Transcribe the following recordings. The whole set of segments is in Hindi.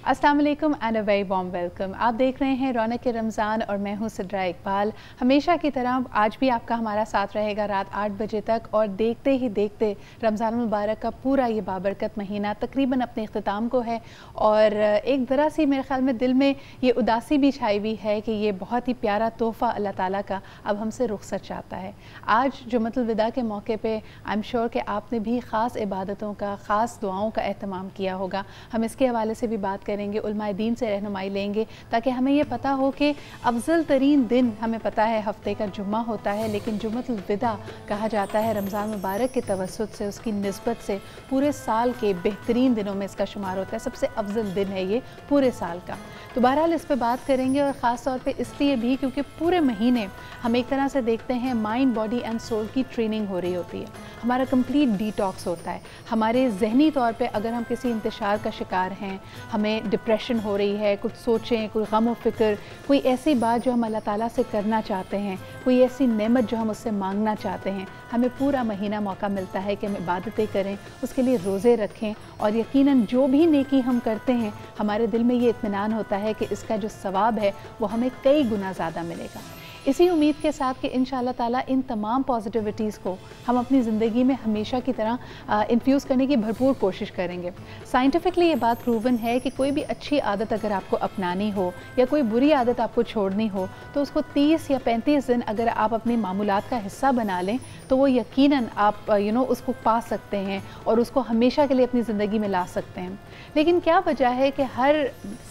अस्सलाम वालेकुम and a very warm welcome. आप देख रहे हैं रौनक रमज़ान और मैं हूं सिद्रा इकबाल। हमेशा की तरह आज भी आपका हमारा साथ रहेगा रात 8 बजे तक, और देखते ही देखते रमज़ान मुबारक का पूरा ये बाबरकत महीना तकरीबन अपने इख्तिताम को है। और एक ज़रा सी मेरे ख़्याल में दिल में ये उदासी भी छाई हुई है कि ये बहुत ही प्यारा तोहफ़ा अल्लाह ताला का अब हमसे रुख़सत चाहता है। आज जुम्मतुल विदा के मौके पर आई एम श्योर कि आपने भी ख़ास इबादतों का, ख़ास दुआओं का एहतमाम किया होगा। हम इसके हवाले से भी बात करेंगे, उलमाए दीन से रहनुमाई लेंगे ताकि हमें ये पता हो कि अफजल तरीन दिन हमें पता है हफ्ते का जुम्मा होता है, लेकिन जुम्मतुल विदा कहा जाता है रमज़ान मुबारक के तवस्सुत से, उसकी निस्बत से पूरे साल के बेहतरीन दिनों में इसका शुमार होता है। सबसे अफजल दिन है ये पूरे साल का। तो बहरहाल इस पर बात करेंगे, और ख़ास तौर पे इसलिए भी क्योंकि पूरे महीने हम एक तरह से देखते हैं माइंड, बॉडी एंड सोल की ट्रेनिंग हो रही होती है। हमारा कंप्लीट डिटॉक्स होता है। हमारे जहनी तौर पे अगर हम किसी इंतशार का शिकार हैं, हमें डिप्रेशन हो रही है, कुछ सोचें, कोई गम व फ़िक्र, कोई ऐसी बात जो हम अल्लाह ताला से करना चाहते हैं, कोई ऐसी नेमत जो हम उससे मांगना चाहते हैं, हमें पूरा महीना मौका मिलता है कि हम इबादतें करें, उसके लिए रोज़े रखें, और यकीनन जो भी नेकी हम करते हैं हमारे दिल में ये इत्मीनान होता है कि इसका जो सवाब है वो हमें कई गुना ज़्यादा मिलेगा। इसी उम्मीद के साथ कि इंशाअल्लाह ताला इन तमाम पॉजिटिविटीज़ को हम अपनी ज़िंदगी में हमेशा की तरह इन्फ्यूज़ करने की भरपूर कोशिश करेंगे। साइंटिफिकली ये बात प्रूवन है कि कोई भी अच्छी आदत अगर आपको अपनानी हो या कोई बुरी आदत आपको छोड़नी हो, तो उसको 30 या 35 दिन अगर आप अपनी मामूलात का हिस्सा बना लें तो वो यकीनन आप उसको पा सकते हैं और उसको हमेशा के लिए अपनी ज़िंदगी में ला सकते हैं। लेकिन क्या वजह है कि हर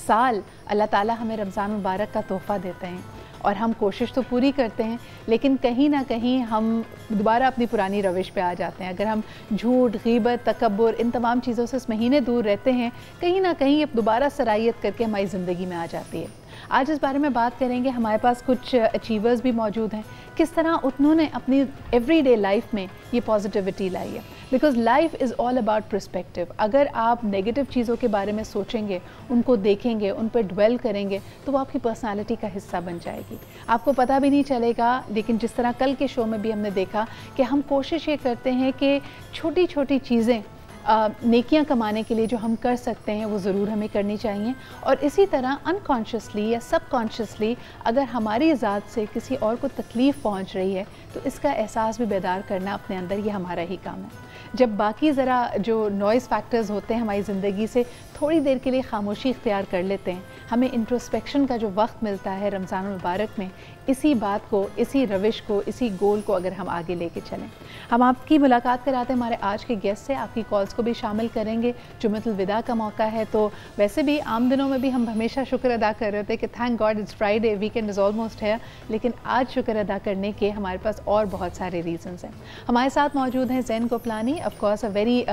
साल अल्लाह ताला हमें रमज़ान मुबारक का तोहफ़ा देते हैं और हम कोशिश तो पूरी करते हैं, लेकिन कहीं ना कहीं हम दोबारा अपनी पुरानी रविश पे आ जाते हैं। अगर हम झूठ, गीबत, तकब्बुर, इन तमाम चीज़ों से इस महीने दूर रहते हैं, कहीं ना कहीं ये दोबारा सरायत करके हमारी ज़िंदगी में आ जाती है। आज इस बारे में बात करेंगे। हमारे पास कुछ अचीवर्स भी मौजूद हैं, किस तरह उन्होंने अपनी एवरीडे लाइफ में ये पॉजिटिविटी लाई है। Because life is all about perspective. अगर आप नेगेटिव चीज़ों के बारे में सोचेंगे, उनको देखेंगे, उन पर ड्वेल करेंगे, तो वो आपकी पर्सनालिटी का हिस्सा बन जाएगी। आपको पता भी नहीं चलेगा। लेकिन जिस तरह कल के शो में भी हमने देखा कि हम कोशिश ये करते हैं कि छोटी छोटी चीज़ें नेकियां कमाने के लिए जो हम कर सकते हैं वो ज़रूर हमें करनी चाहिए। और इसी तरह अनकॉन्शियसली या सबकॉन्शियसली अगर हमारी ज़ात से किसी और को तकलीफ़ पहुंच रही है तो इसका एहसास भी बेदार करना अपने अंदर, ये हमारा ही काम है। जब बाकी ज़रा जो नॉइज़ फैक्टर्स होते हैं हमारी ज़िंदगी से थोड़ी देर के लिए खामोशी इख्तियार कर लेते हैं, हमें इंट्रोस्पेक्शन का जो वक्त मिलता है रमज़ान मुबारक में, इसी बात को, इसी रविश को, इसी गोल को अगर हम आगे लेके चलें। हम आपकी मुलाकात कराते हैं हमारे आज के गेस्ट से, आपकी कॉल्स को भी शामिल करेंगे। जुम्मतुल विदा का मौका है, तो वैसे भी आम दिनों में भी हम हमेशा शुक्र अदा कर रहे थे कि thank God it's Friday, weekend is almost है। लेकिन आज शुक्र अदा करने के हमारे पास और बहुत सारे रीज़न्स हैं। हमारे साथ मौजूद हैं Zain Koplani, of course a very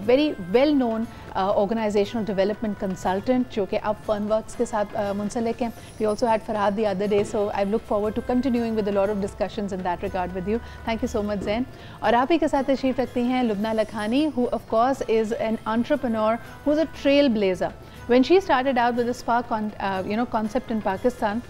very well known organizational development consultant, जो कि अब फनवर्क्स के साथ मुंसलिक हैं। We also had Farhad the other day, so I look forward to continuing with a lot of discussions in that regard with you. Thank you so much Zain. और आप ही के साथ तशरीफ़ रखती हैं Lubna Lakhani, who of course is an entrepreneur, who is a trail blazer. When she started out with the Spark concept in Pakistan,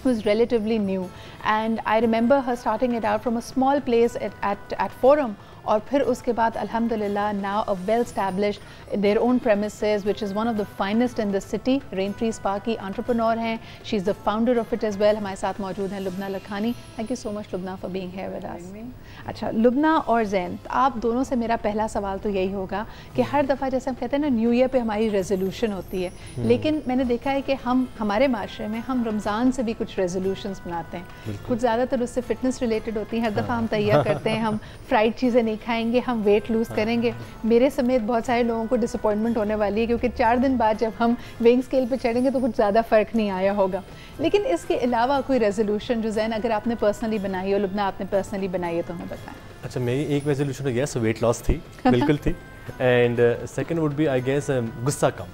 was relatively new, and I remember her starting it out from a small place at Forum, और फिर उसके बाद अल्हम्दुलिल्लाह now a well established their own premises which is one of the finest in the city. Raintree spa की एंटरप्रेन्योर हैं, she is the founder of it as well. हमारे साथ मौजूद हैं Lubna Lakhani. Thank you so much Lubna for being here with us. अच्छा लुबना और ज़ैन, आप दोनों से मेरा पहला सवाल तो यही होगा कि हर दफ़ा जैसे हम कहते हैं ना न्यू ईयर पे हमारी रेजोल्यूशन होती है, लेकिन मैंने देखा है कि हम हमारे माशरे में हम रमज़ान से भी कुछ रेजोल्यूशंस बनाते हैं, कुछ ज़्यादातर उससे फिटनेस रिलेटेड होती हैं। हर दफ़ा हम तैयार करते हैं हम फ्राइड चीज़ें खाएंगे, हम वेट लूज़ करेंगे। मेरे समेत बहुत सारे लोगों को डिसअपॉइंटमेंट होने वाली है, क्योंकि 4 दिन बाद जब हम वेइंग स्केल पे चढ़ेंगे तो कुछ ज़्यादा फ़र्क नहीं आया होगा। लेकिन इसके अलावा कोई रेजोल्यूशन जो ज़ैन अगर आपने पर्सनली बनाई हो, लुबना आपने पर्सनली बनाई है, तो हमें बताएं। अच्छा, मेरी एक रेजोल्यूशन यस वेट लॉस थी, बिल्कुल थी। And second would be I guess गुस्सा कम,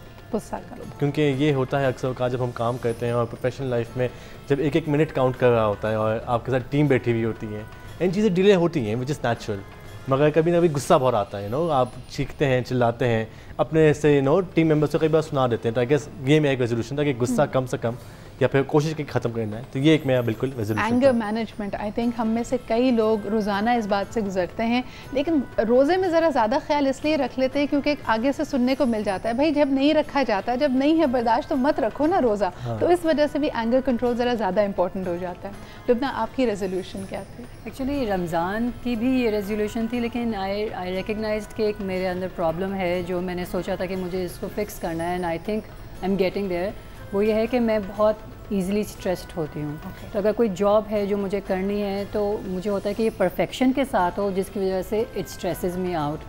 क्योंकि ये होता है अक्सर का जब हम काम करते हैं और प्रोफेशनल लाइफ में जब एक एक मिनट काउंट कर रहा होता है और आपके साथ टीम बैठी हुई होती है, इन चीज़ें डिले होती हैं विच इज़ नेचुरल, मगर कभी ना कभी गुस्सा बहुत आता है। आप चीखते हैं, चिल्लाते हैं, अपने से टीम मेंबर्स को कई बार सुना देते हैं। तो आई गेस ये मेरा एक रेजोल्यूशन था कि गुस्सा कम से कम या फिर कोशिश की ख़त्म करना है। तो ये एक मेरा बिल्कुल resolution. Anger management, I think हम में से कई लोग रोज़ाना इस बात से गुजरते हैं, लेकिन रोज़े में ज़रा ज़्यादा ख्याल इसलिए रख लेते हैं क्योंकि आगे से सुनने को मिल जाता है, भाई जब नहीं रखा जाता, जब नहीं है बर्दाश्त तो मत रखो ना रोज़ा। हाँ। तो इस वजह से भी एंगर कंट्रोल ज़रा ज़्यादा इंपॉर्टेंट हो जाता है। लुबना, आपकी रेजोल्यूशन क्या थी? एक्चुअली रमज़ान की भी ये रेजोल्यूशन थी, लेकिन आई रिकग्नाइज्ड कि एक मेरे अंदर प्रॉब्लम है जो मैंने सोचा था कि मुझे इसको फिक्स करना है, and I think I am getting there. वो ये है कि मैं बहुत ईज़िली स्ट्रेस्ड होती हूँ। तो अगर कोई जॉब है जो मुझे करनी है तो मुझे होता है कि ये परफेक्शन के साथ हो, जिसकी वजह से it stresses me out.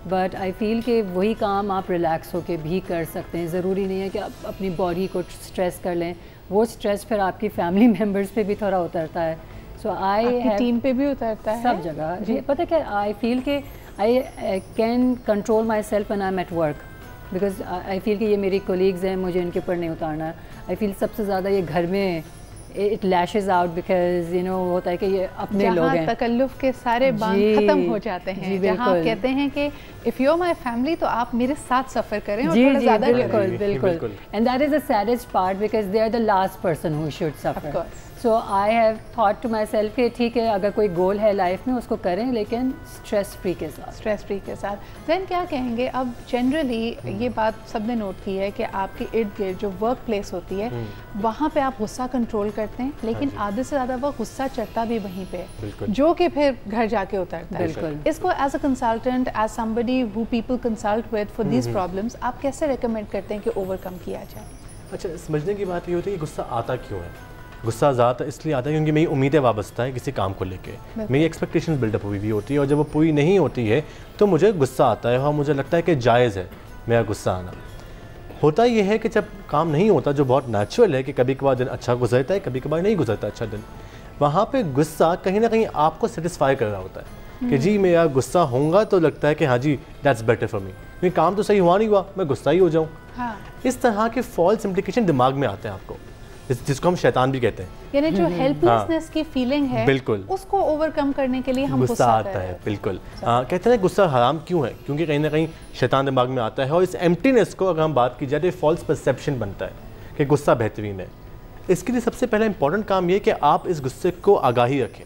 But I feel कि वही काम आप रिलैक्स होके भी कर सकते हैं। ज़रूरी नहीं है कि आप अपनी बॉडी को स्ट्रेस कर लें, वो स्ट्रेस फिर आपकी फैमिली मेम्बर्स पे भी थोड़ा उतरता है। सो आई टीम पे भी उतरता है, सब जगह जी। पता है क्या, आई फील कि I can control my self when I am at work, because I feel कि ये मेरी कोलीग्स हैं, मुझे इनके ऊपर नहीं उतारना। आई फील सबसे ज़्यादा ये घर में it lashes out, because you know होता है कि ये अपने लोग हैं, तकल्लुफ़ के सारे बांध खत्म हो जाते हैं, जहाँ आप कहते हैं कि if you are my family तो आप मेरे साथ सफ़र करें और थोड़ा ज़्यादा बिल्कुल बिल्कुल। And that is the saddest part, because they are the last person who should suffer. So I have thought to myself कि ठीक है, अगर कोई गोल है लाइफ में उसको करें, लेकिन स्ट्रेस फ्री के साथ। स्ट्रेस फ्री के साथ। दैन क्या कहेंगे, अब जनरली ये बात सबने नोट की है कि आपके इर्द गिर्द जो वर्क प्लेस होती है वहाँ पे आप गुस्सा कंट्रोल करते हैं, लेकिन आधे से ज़्यादा वक्त गुस्सा चढ़ता भी वहीं पे है, जो कि फिर घर जाके उतरता है। बिल्कुल। इसको as a consultant, as somebody who people consult with for these problems, आप कैसे रिकमेंड करते हैं कि ओवरकम किया जाए? अच्छा, समझने की बात ये होती है कि गुस्सा आता क्यों है। गुस्सा ज़्यादा इसलिए आता है क्योंकि मेरी उम्मीदें वाबस्ता है किसी काम को लेके, मेरी एक्सपेक्टेशंस बिल्डअप हुई होती है, और जब वो पूरी नहीं होती है तो मुझे गुस्सा आता है, और मुझे लगता है कि जायज़ है मेरा गुस्सा आना। होता ये है कि जब काम नहीं होता, जो बहुत नेचुरल है कि कभी कभार दिन अच्छा गुजरता है, कभी कभार नहीं गुजरता अच्छा दिन, वहाँ पे गुस्सा कहीं ना कहीं आपको सेटिस्फाई कर रहा होता है कि जी मेरा गुस्सा होगा तो लगता है कि हाँ जी दैट्स बेटर फॉर मी, क्योंकि काम तो सही हुआ नहीं हुआ, मैं गुस्सा ही हो जाऊँ। हाँ। इस तरह के फॉल्स इम्प्लीकेशन दिमाग में आते हैं आपको, जिसको हम शैतान भी कहते हैं। यानी जो हेल्पलेसनेस की फीलिंग है, बिल्कुल, उसको ओवरकम करने के लिए हम गुस्सा आता है। बिल्कुल। कहते हैं गुस्सा हराम क्यों है, क्योंकि कहीं ना कहीं शैतान दिमाग में आता है, और इस एम्प्टीनेस को अगर हम बात की जाए तो फॉल्स परसेप्शन बनता है कि गुस्सा बेहतरीन है। इसके लिए सबसे पहला इंपॉर्टेंट काम ये कि आप इस गुस्से को आगाही रखें।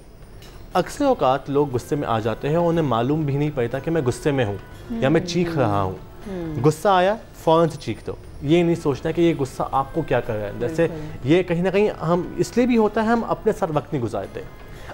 अक्सर औकात लोग गुस्से में आ जाते हैं और उन्हें मालूम भी नहीं पड़ता कि मैं गुस्से में हूँ या मैं चीख रहा हूँ। गुस्सा आया फ़ौरन से चीख दो, ये नहीं सोचना कि ये गुस्सा आपको क्या कर रहा है। जैसे ये कहीं ना कहीं हम इसलिए भी होता है, हम अपने साथ वक्त नहीं गुजारते।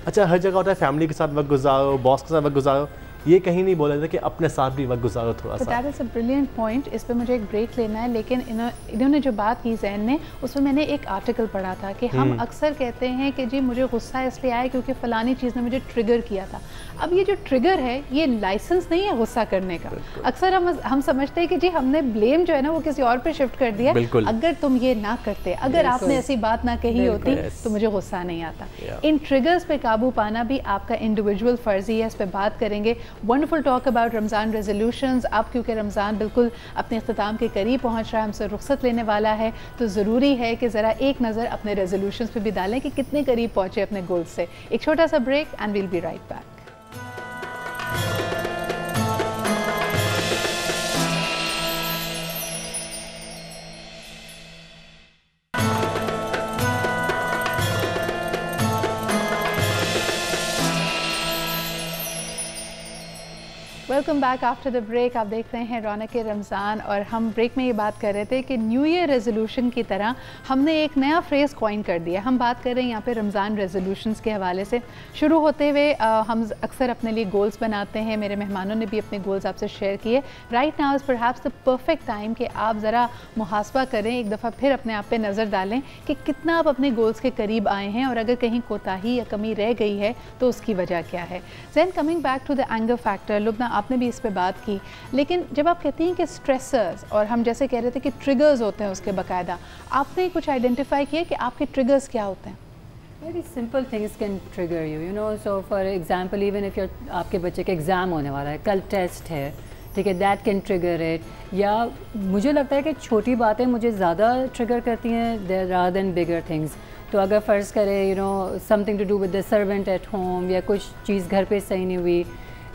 अच्छा, हर जगह होता है फैमिली के साथ वक्त गुजारो, बॉस के साथ वक्त गुजारो, ये कहीं नहीं बोला जाता कि अपने साथ भी वक्त गुजारो थोड़ा सा। That is a brilliant point. इस पे मुझे एक ब्रेक लेना है, लेकिन इन्होंने जो बात की जहन में, उसमें मैंने एक आर्टिकल पढ़ा था कि हम अक्सर कहते हैं कि जी मुझे गुस्सा इसलिए आया क्योंकि फ़लानी चीज़ ने मुझे ट्रिगर किया था। अब ये जो ट्रिगर है ये लाइसेंस नहीं है गुस्सा करने का। अक्सर हम समझते हैं कि जी हमने ब्लेम जो है ना वो किसी और पे शिफ्ट कर दिया, अगर तुम ये ना करते, अगर आपने ऐसी बात ना कही होती तो मुझे गुस्सा नहीं आता। इन ट्रिगर्स पे काबू पाना भी आपका इंडिविजुअल फ़र्ज़ी है, इस पर बात करेंगे। Wonderful talk about Ramzan resolutions. अब क्योंकि रमज़ान बिल्कुल अपने इख्तिताम के करीब पहुंच रहा है, हमसे रुख्सत लेने वाला है, तो ज़रूरी है कि ज़रा एक नज़र अपने रेजोल्यूशंस पे भी डालें कि कितने करीब पहुंचे अपने गोल से। एक छोटा सा break and we'll be right back. Welcome back after the break. आप देख रहे हैं रौनक रमज़ान, और हम ब्रेक में ये बात कर रहे थे कि न्यू ईयर रेजोल्यूशन की तरह हमने एक नया फ्रेज़ कॉइन कर दिया। हम बात कर रहे हैं यहाँ पे रमज़ान रेजोल्यूशंस के हवाले से। शुरू होते हुए हम अक्सर अपने लिए गोल्स बनाते हैं, मेरे मेहमानों ने भी अपने गोल्स आपसे शेयर किए। Right now is perhaps the perfect time कि आप ज़रा मुहासबा करें, एक दफ़ा फिर अपने आप पे नज़र डालें कि कितना आप अपने गोल्स के करीब आए हैं, और अगर कहीं कोताही या कमी रह गई है तो उसकी वजह क्या है। Then coming back to the anger factor, Lubna आपने भी इस पे बात की, लेकिन जब आप कहती हैं कि स्ट्रेसर्स, और हम जैसे कह रहे थे कि ट्रिगर्स होते हैं उसके बाकायदा, आपने कुछ आइडेंटिफाई किया कि आपके ट्रिगर्स क्या होते हैं? Very simple things can trigger you, you know. So for example, even if आपके बच्चे का एग्ज़ाम होने वाला है, कल टेस्ट है, ठीक है, that can trigger it. या मुझे लगता है कि छोटी बातें मुझे ज़्यादा ट्रिगर करती हैं rather than bigger things. तो अगर फ़र्ज़ करें you know something to do with the servant at home, या कुछ चीज़ घर पे सही नहीं हुई,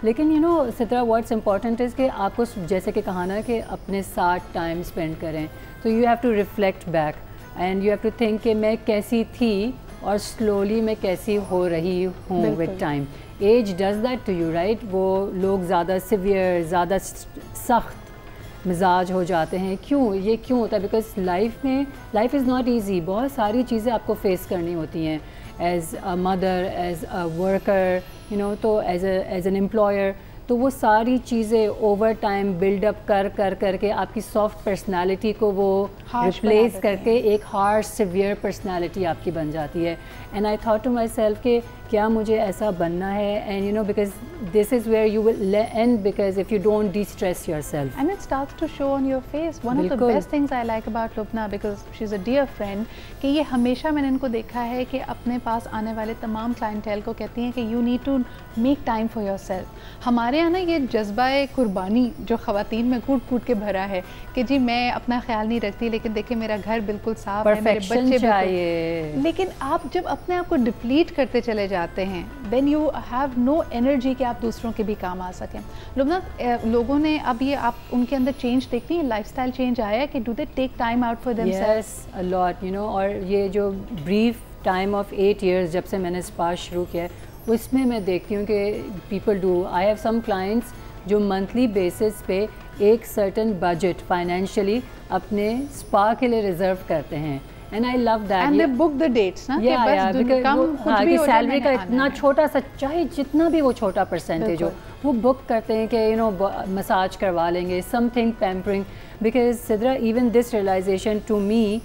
लेकिन you know Sitara what's important is कि आपको जैसे कि कहा ना कि अपने साथ टाइम स्पेंड करें, तो you have to reflect back. And you have to think कि मैं कैसी थी और स्लोली मैं कैसी हो रही हूँ with time. As does that to you right. वो लोग ज़्यादा सिवियर, ज़्यादा सख्त मिजाज हो जाते हैं. ये क्यों होता है? Because life is not easy. बहुत सारी चीज़ें आपको फेस करनी होती हैं as a mother, as a worker, you know, तो एज एन एम्प्लॉयर. तो वो सारी चीज़ें ओवर टाइम बिल्डअप कर के आपकी सॉफ्ट पर्सनालिटी को वो रिप्लेस करके एक हार्श सिवियर पर्सनालिटी आपकी बन जाती है. And I thought to myself कि क्या मुझे ऐसा बनना है? And you know, because this is where you will end, because if you don't distress yourself and it starts to show on your face. One of the best things I like about Lubna, because she is a dear friend, कि ये हमेशा मैंने इनको देखा है कि अपने पास आने वाले तमाम क्लाइंटेल को कहती हैं कि you need to make time for yourself. हमारे यहाँ ना ये जज्बा कुर्बानी जो ख़वातीन में कूट के भरा है कि जी मैं अपना ख्याल नहीं रखती, लेकिन देखिए मेरा घर बिल्कुल साफ है, मेरे बच्चे चाहिए. लेकिन आप जब अपने आप को डिप्लीट करते चले जाते हैं, then you have no energy कि आप दूसरों के भी काम आ सकें. लुबना, लोगों ने अब ये आप उनके अंदर चेंज देखती हैं, लाइफस्टाइल चेंज आया है कि do they take time out for themselves? Yes, a lot, you know. और ये जो ब्रीफ टाइम ऑफ 8 years जब से मैंने स्पा शुरू किया है, उसमें मैं देखती हूँ कि people do. I have some clients जो मंथली बेसिस पे एक सर्टन बजट फाइनेंशियली अपने स्पा के लिए रिजर्व करते हैं. And I love that. And they book the dates ना, कि सैलरी का इतना छोटा सा, चाहे जितना भी वो छोटा परसेंटेज हो, वो बुक करते हैं कि यू नो मसाज करवा लेंगे, something pampering. Because Sidra, even this realization to me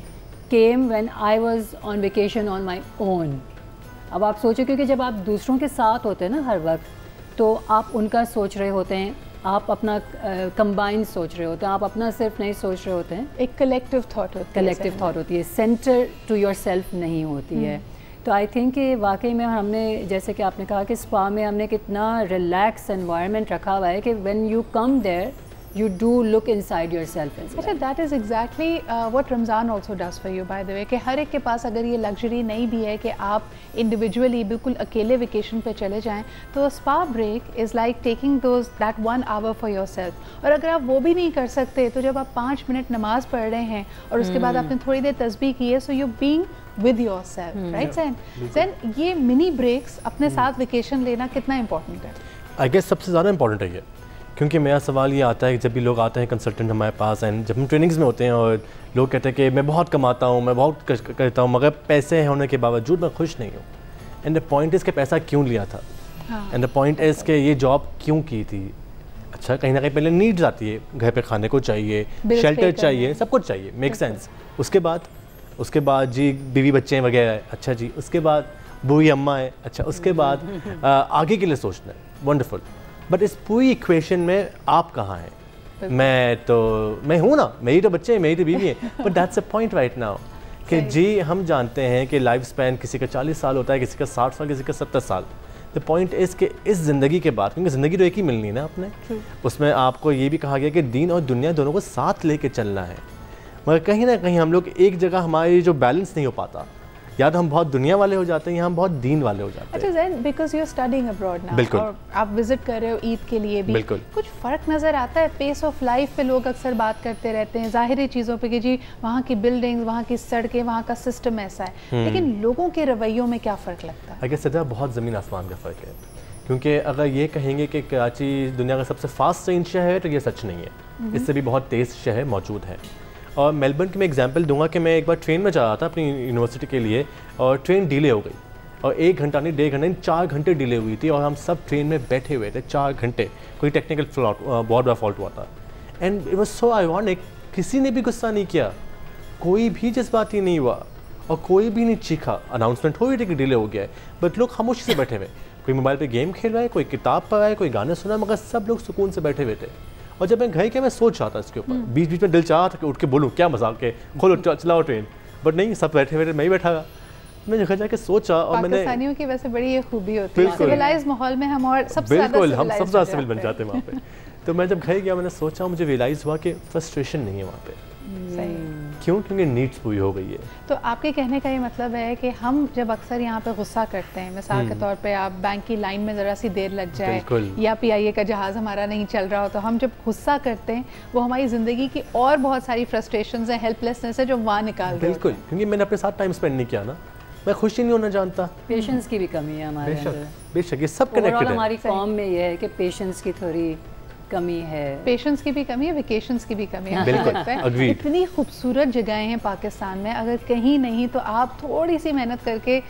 came when I was on vacation on my own. अब आप सोचो, क्योंकि जब आप दूसरों के साथ होते हैं ना हर वक्त, तो आप उनका सोच रहे होते हैं, आप अपना कंबाइन सोच रहे होते हैं, आप अपना सिर्फ नहीं सोच रहे होते हैं. एक कलेक्टिव थॉट होती है, सेंटर टू योर सेल्फ नहीं होती है. तो आई थिंक कि वाकई में हमने, जैसे कि आपने कहा कि स्पा में हमने कितना रिलैक्स एनवायरनमेंट रखा हुआ है कि when you come there you do look inside yourself as well. अच्छा, that is exactly what Ramzan also does for you, by the way, कि हर एक के पास अगर ये लग्जरी नहीं भी है कि आप इंडिविजुअली बिल्कुल अकेले वेकेशन पे चले जाएं, तो spa break is like taking that 1 hour for yourself. और अगर आप वो भी नहीं कर सकते, तो जब आप 5 मिनट नमाज पढ़ रहे हैं और उसके बाद आपने थोड़ी देर तस्बीह की है, so you being with yourself, right Zain? Zain, ये मिनी ब्रेक्स अपने साथ वेकेशन लेना कितना इंपॉर्टेंट है? आई गेस सबसे ज़्यादा इंपॉर्टेंट है ये, क्योंकि मेरा सवाल ये आता है कि जब भी लोग आते हैं कंसल्टेंट हमारे पास, एंड जब हम ट्रेनिंग्स में होते हैं और लोग कहते हैं कि मैं बहुत कमाता हूँ, मैं बहुत करता हूँ, मगर पैसे होने के बावजूद मैं खुश नहीं हूँ. एंड द पॉइंट इज़ कि पैसा क्यों लिया था, एंड द पॉइंट इज़ कि ये जॉब क्यों की थी. अच्छा, कहीं ना कहीं पहले नीड्स आती है, घर पे खाने को चाहिए, शेल्टर चाहिए, सब कुछ चाहिए, मेक सेंस. उसके बाद जी बीवी बच्चे वगैरह, अच्छा जी, उसके बाद बूढ़ी अम्मा है, अच्छा, उसके बाद आगे के लिए सोचना है, वंडरफुल. बट इस पूरी इक्वेशन में आप कहाँ हैं? मैं हूँ ना, मेरी तो बच्चे हैं, मेरी तो बीवी है, but that's a point right now कि जी हम जानते हैं कि लाइफ स्पैन किसी का 40 साल होता है, किसी का 60 साल, किसी का 70 साल. द पॉइंट इज़ कि इस ज़िंदगी के बाद, क्योंकि ज़िंदगी तो एक ही मिलनी है ना अपने, उसमें आपको ये भी कहा गया कि दीन और दुनिया दोनों को साथ लेके चलना है. मगर कहीं ना कहीं हम लोग एक जगह हमारी जो बैलेंस नहीं हो पाता, या तो हम बहुत दुनिया वाले हो जाते हैं या हम बहुत दीन वाले हो जाते हैं. अच्छा Zain, because you are studying abroad now, बिल्कुल, और आप विजिट कर रहे हो ईद के लिए भी, बिल्कुल, कुछ फ़र्क नज़र आता है? पेस ऑफ लाइफ पे लोग अक्सर बात करते रहते हैं ज़ाहिरी चीज़ों पे कि जी वहाँ की बिल्डिंग्स, वहाँ की सड़कें, वहाँ का सिस्टम ऐसा है, लेकिन लोगों के रवैयों में क्या फ़र्क लगता है? अगर सदा बहुत ज़मीन आसमान का फ़र्क है. क्योंकि अगर ये कहेंगे कि कराची दुनिया का सबसे फास्ट ट्रेन शहर है, तो ये सच नहीं है. इससे भी बहुत तेज़ शहर मौजूद है. और मेलबर्न की मैं एग्जांपल दूंगा कि मैं एक बार ट्रेन में जा रहा था अपनी यूनिवर्सिटी के लिए, और ट्रेन डिले हो गई, और 1 घंटा नहीं, 1.5 घंटा नहीं, 4 घंटे डिले हुई थी, और हम सब ट्रेन में बैठे हुए थे 4 घंटे. कोई टेक्निकल फॉल्ट, बहुत बड़ा फॉल्ट हुआ था. And it was so ironic, किसी ने भी गुस्सा नहीं किया, कोई भी जज्बाती नहीं हुआ, और कोई भी नहीं चीखा. अनाउंसमेंट हो रही थी कि डिले हो गया है, बट लोग खामोशी से बैठे हुए. कोई मोबाइल पे गेम खेल रहा है, कोई किताब पढ़ रहा है, कोई गाने सुना, मगर सब लोग सुकून से बैठे हुए थे. और जब मैं घर के, मैं सोच रहा था इसके ऊपर, बीच बीच में दिल चाह था कि उठ के बोलूँ, क्या मजाक है, खोलो चलाओ ट्रेन, बट नहीं, सब बैठे बैठे मैं ही बैठा. मैं जगह जाके सोचा, और मैंने, पाकिस्तानियों की वैसे बड़ी ये खूबी होती है, सिविलाइज्ड माहौल में हम और सबसे ज़्यादा सिविल बन जाते हैं वहाँ पे. तो मैं जब घर गया, मैंने सोचा, मुझे रियलाइज़ हुआ कि फ्रस्ट्रेशन नहीं है वहाँ पे. क्यों? क्योंकि नीड्स पूरी हो गई है। तो आपके कहने का ये मतलब है कि हम जब अक्सर यहाँ पे गुस्सा करते हैं, मिसाल के तौर पे आप बैंक की लाइन में ज़रा सी देर लग जाए या PIA का जहाज़ हमारा नहीं चल रहा हो, तो हम जब गुस्सा करते हैं वो हमारी ज़िंदगी की और बहुत सारी फ्रस्ट्रेशंस हैं, हेल्पलेसनेस है जो वहाँ निकाल देते हैं। बिल्कुल, क्योंकि मैंने अपने साथ टाइम स्पेंड नहीं किया ना, मैं खुशी नहीं होना जानता। पेशेंस की भी कमी है हमारे अंदर। बेशक ये सब कनेक्टेड है। हमारी कौम में ये है कि पेशेंस की थोड़ी कमी है, पेशेंस की भी कमी है, वेकेशंस की भी कमी है। बिल्कुल, इतनी खूबसूरत जगहें हैं पाकिस्तान में, अगर कहीं नहीं तो आप थोड़ी सी मेहनत करके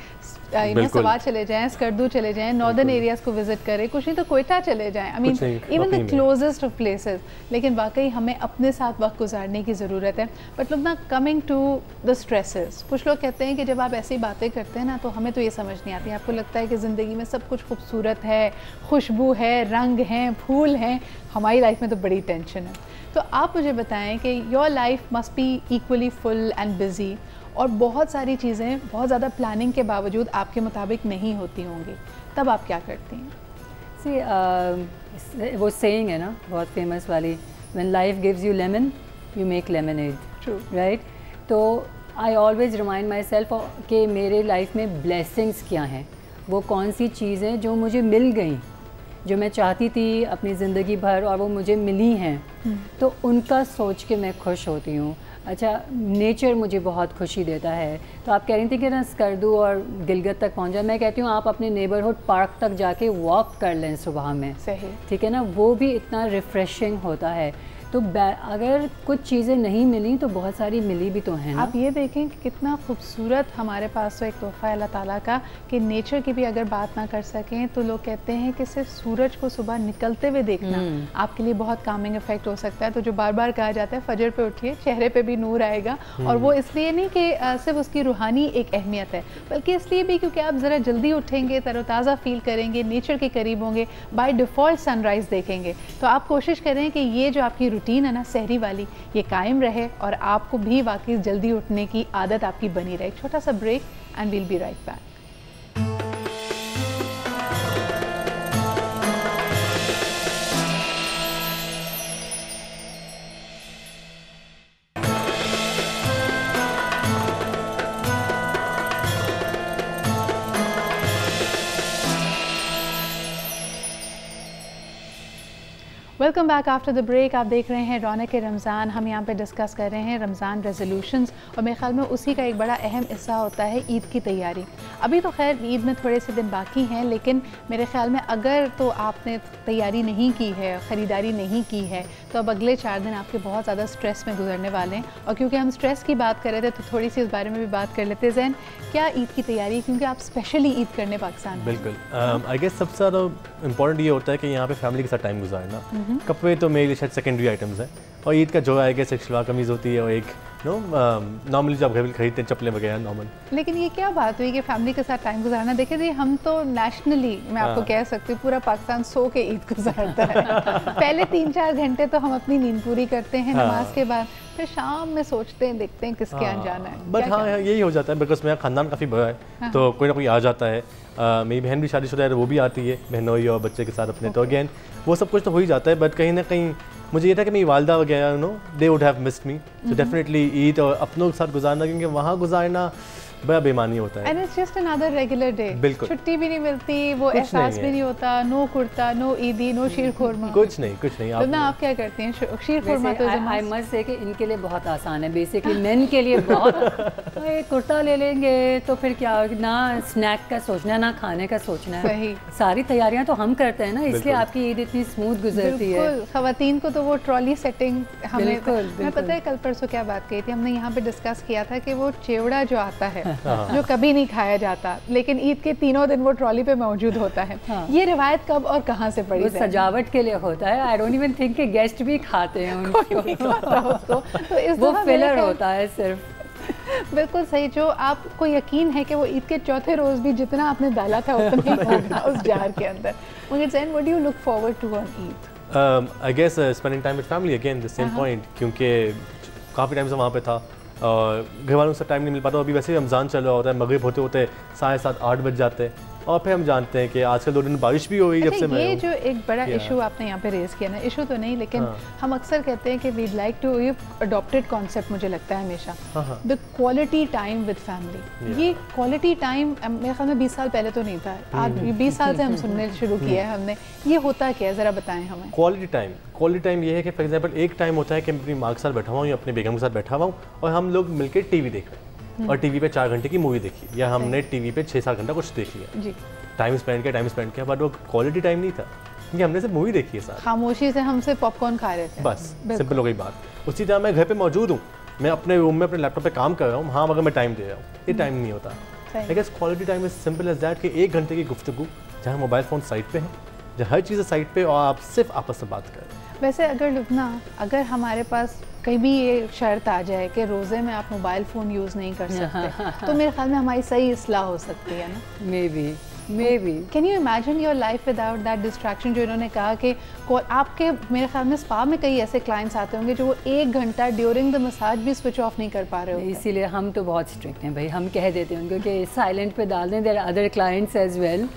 सवार चले जाएं, स्कर्दू चले जाएं, नॉर्दर्न एरियाज को विजिट करें, कुछ नहीं तो कोयटा चले जाएं, I mean even the closest of places. लेकिन वाकई हमें अपने साथ वक्त गुजारने की ज़रूरत है। बट लुक ना, कमिंग टू द स्ट्रेसेस, कुछ लोग कहते हैं कि जब आप ऐसी बातें करते हैं ना तो हमें तो ये समझ नहीं आती, आपको लगता है कि ज़िंदगी में सब कुछ खूबसूरत है, खुशबू है, रंग हैं, फूल हैं, हमारी लाइफ में तो बड़ी टेंशन है। तो आप मुझे बताएं कि your life must be equally full and busy और बहुत सारी चीज़ें बहुत ज़्यादा प्लानिंग के बावजूद आपके मुताबिक नहीं होती होंगी, तब आप क्या करती हैं? वो सेइंग है ना बहुत फेमस वाली, when life gives you lemon you make lemonade, right? तो I always remind myself कि मेरे लाइफ में ब्लेसिंग्स क्या हैं, वो कौन सी चीज़ें जो मुझे मिल गई, जो मैं चाहती थी अपनी ज़िंदगी भर और वो मुझे मिली हैं, तो उनका सोच के मैं खुश होती हूँ। अच्छा, नेचर मुझे बहुत खुशी देता है। तो आप कह रही थी कि ना स्कर्दू और गिलगित तक पहुँच जाए, मैं कहती हूँ आप अपने नेबरहुड पार्क तक जाके वॉक कर लें सुबह में, सही, ठीक है ना, वो भी इतना रिफ़्रेशिंग होता है। तो अगर कुछ चीज़ें नहीं मिली तो बहुत सारी मिली भी तो हैं ना। आप ये देखें कि कितना खूबसूरत हमारे पास तो एक तोहफ़ा है अल्लाह ताला का कि नेचर की भी अगर बात ना कर सकें तो लोग कहते हैं कि सिर्फ सूरज को सुबह निकलते हुए देखना आपके लिए बहुत कामिंग इफेक्ट हो सकता है। तो जो बार बार कहा जाता है फजर पे उठिए, चेहरे पे भी नूर आएगा, और वो इसलिए नहीं कि सिर्फ उसकी रूहानी एक अहमियत है, बल्कि इसलिए भी क्योंकि आप ज़रा जल्दी उठेंगे, तरोताज़ा फील करेंगे, नेचर के करीब होंगे, बाय डिफ़ॉल्ट सनराइज़ देखेंगे। तो आप कोशिश करें कि ये जो आपकी रूटीन है ना सहरी वाली, ये कायम रहे और आपको भी वाकई जल्दी उठने की आदत आपकी बनी रहे। छोटा सा break and we'll be right back. Welcome back after the break. आप देख रहे हैं रौनक रमज़ान। हम यहाँ पे डिस्कस कर रहे हैं रमज़ान रेजोल्यूशंस, और मेरे ख्याल में उसी का एक बड़ा अहम हिस्सा होता है ईद की तैयारी। अभी तो खैर ईद में थोड़े से दिन बाकी हैं, लेकिन मेरे ख्याल में अगर तो आपने तैयारी नहीं की है, ख़रीदारी नहीं की है, तो अब अगले 4 दिन आपके बहुत ज़्यादा स्ट्रेस में गुजरने वाले हैं। और क्योंकि हम स्ट्रेस की बात कर रहे थे तो थोड़ी सी इस बारे में भी बात कर लेते हैं। ज़ैन, क्या ईद की तैयारी, क्योंकि आप स्पेशली ईद करने पाकिस्तान? बिल्कुल, आई गेस सबसे ज़्यादा इम्पॉर्टेंट ये होता है कि यहाँ पे फैमिली के साथ टाइम गुजारना। कपड़े तो मेरे लिए शायद सेकेंडरी आइटम्स हैं, और ईद का जो है कि एक शलवार कमीज़ होती है और एक नॉर्मली जो आप घर खरीदते हैं चप्पलें वगैरह नॉर्मल। लेकिन ये क्या बात हुई कि फैमिली के साथ टाइम गुजारना? देखिए जी, हम तो नेशनली मैं आपको कह सकती हूँ पूरा पाकिस्तान सो के ईद गुजारता है। पहले 3-4 घंटे तो हम अपनी नींद पूरी करते हैं नमाज के बाद, फिर शाम में सोचते हैं, देखते हैं किसके यहाँ जाना है। बट हाँ, यही हो जाता है बिकॉज मेरा ख़ानदान काफ़ी बड़ा है, तो कोई ना कोई आ जाता है। मेरी बहन भी शादीशुदा है, वो भी आती है बहनोई और बच्चे के साथ अपने। तो अगेन वो सब कुछ तो हो ही जाता है, बट कहीं ना कहीं मुझे ये था कि मेरी वालदा वगैरह दे वुड हैव मिस्ड मी, तो डेफिनेटली ईद और अपनों के साथ गुजारना, क्योंकि वहाँ गुजारना बड़ा बेमानी होता है। And it's just another regular day. बिल्कुल, छुट्टी भी नहीं मिलती, वो एहसास भी नहीं होता, नो कुर्ता, नो ईदी, नो शीर खुरमा, कुछ नहीं। आप क्या करती हैं? शीर खुरमा तो आई मस्ट से कि इनके लिए बहुत आसान है, बेसिकली मेन के लिए बहुत कुर्ता ले लेंगे तो फिर क्या, ना स्नैक का सोचना, ना खाने का सोचना है। सही, सारी तैयारियां तो हम करते हैं ना, इसलिए आपकी ईद इतनी स्मूथ गुजरती है। खवातीन को तो वो ट्रॉली सेटिंग हमें, मैं पता है कल परसों क्या बात कही थी, हमने यहाँ पे डिस्कस किया था कि वो चेवड़ा जो आता है जो कभी नहीं खाया जाता, लेकिन ईद के 3 दिन वो ट्रॉली पे मौजूद होता है। ये रिवायत कब और कहाँ से पड़ी? सजावट के लिए होता है। आई डोंट इवन थिंक कि गेस्ट भी खाते हैं उनको, तो इस वो फिलर होता है सिर्फ। बिल्कुल सही। जो आपको यकीन है कि वो ईद के चौथे रोज भी जितना आपने डाला था उतना ही होगा उस जार के अंदर। मगर Zain, what do you look forward to on Eid? I guess spending time with family, again the same point, क्योंकि काफ़ी टाइम से वहाँ पे था और घर वालों से टाइम नहीं मिल पाता। अभी वैसे ही रमज़ान चल रहा होता है, मगरिब होते होते 7:30-8 बज जाते हैं, और फिर हम जानते हैं कि आजकल 2 दिन बारिश भी हो रही है जब से मैं ये जो एक बड़ा इशू आपने यहाँ पे रेज किया ना, इशू तो नहीं लेकिन हम अक्सर कहते हैं कि वीड लाइक टू, ये अडॉप्टेड कॉन्सेप्ट मुझे लगता है हमेशा, the quality time with family. ये क्वालिटी टाइम मेरे ख्याल में 20 साल पहले तो नहीं था, आज 20 साल से हम सुनने शुरू किया है हमने। ये होता क्या है, ज़रा बताएं हमें। क्वालिटी टाइम ये है कि फॉर एग्जांपल एक टाइम होता है कि मैं अपनी माँ के साथ बैठा हुआ हूँ या अपने बेगम के साथ बैठा हुआ हूँ और हम लोग मिलकर टीवी देख रहे हैं और टीवी पे 4 घंटे की मूवी देखी या हमने टीवी पे 6-7 घंटा कुछ देख लिया, टाइम स्पेंड किया, बट वो क्वालिटी टाइम नहीं था क्योंकि हमने सिर्फ मूवी देखी है साथ, खामोशी से हम सिर्फ पॉपकॉर्न खा रहे थे, बस सिंपल हो गई बात। उसी तरह मैं घर पे मौजूद हूँ, मैं अपने रूम में अपने लैपटॉप पे काम कर रहा हूँ, हाँ मगर मैं टाइम दे रहा हूँ, ये टाइम नहीं होता। I guess quality time is simple as that कि 1 घंटे की गुफ्तगू जहाँ मोबाइल फ़ोन साइड पे है, जहाँ हर चीज़ साइड पे और आप सिर्फ आपस में बात करें। वैसे अगर लुबना, अगर हमारे पास कहीं भी ये शर्त आ जाए कि रोज़े में आप मोबाइल फ़ोन यूज़ नहीं कर सकते तो मेरे ख्याल में हमारी सही इस्लाह हो सकती है ना। May be can you imagine your life without that distraction, जो इन्होंने कहा कि आपके मेरे ख्याल में स्पा में कई ऐसे क्लाइंट्स आते होंगे जो वो 1 घंटा ड्यूरिंग द मसाज भी स्विच ऑफ नहीं कर पा रहे होते। इसीलिए हम तो बहुत स्ट्रिक्ट हैं भाई, हम कह देते हैं उनको कि साइलेंट पे डाल दें, their other clients as well.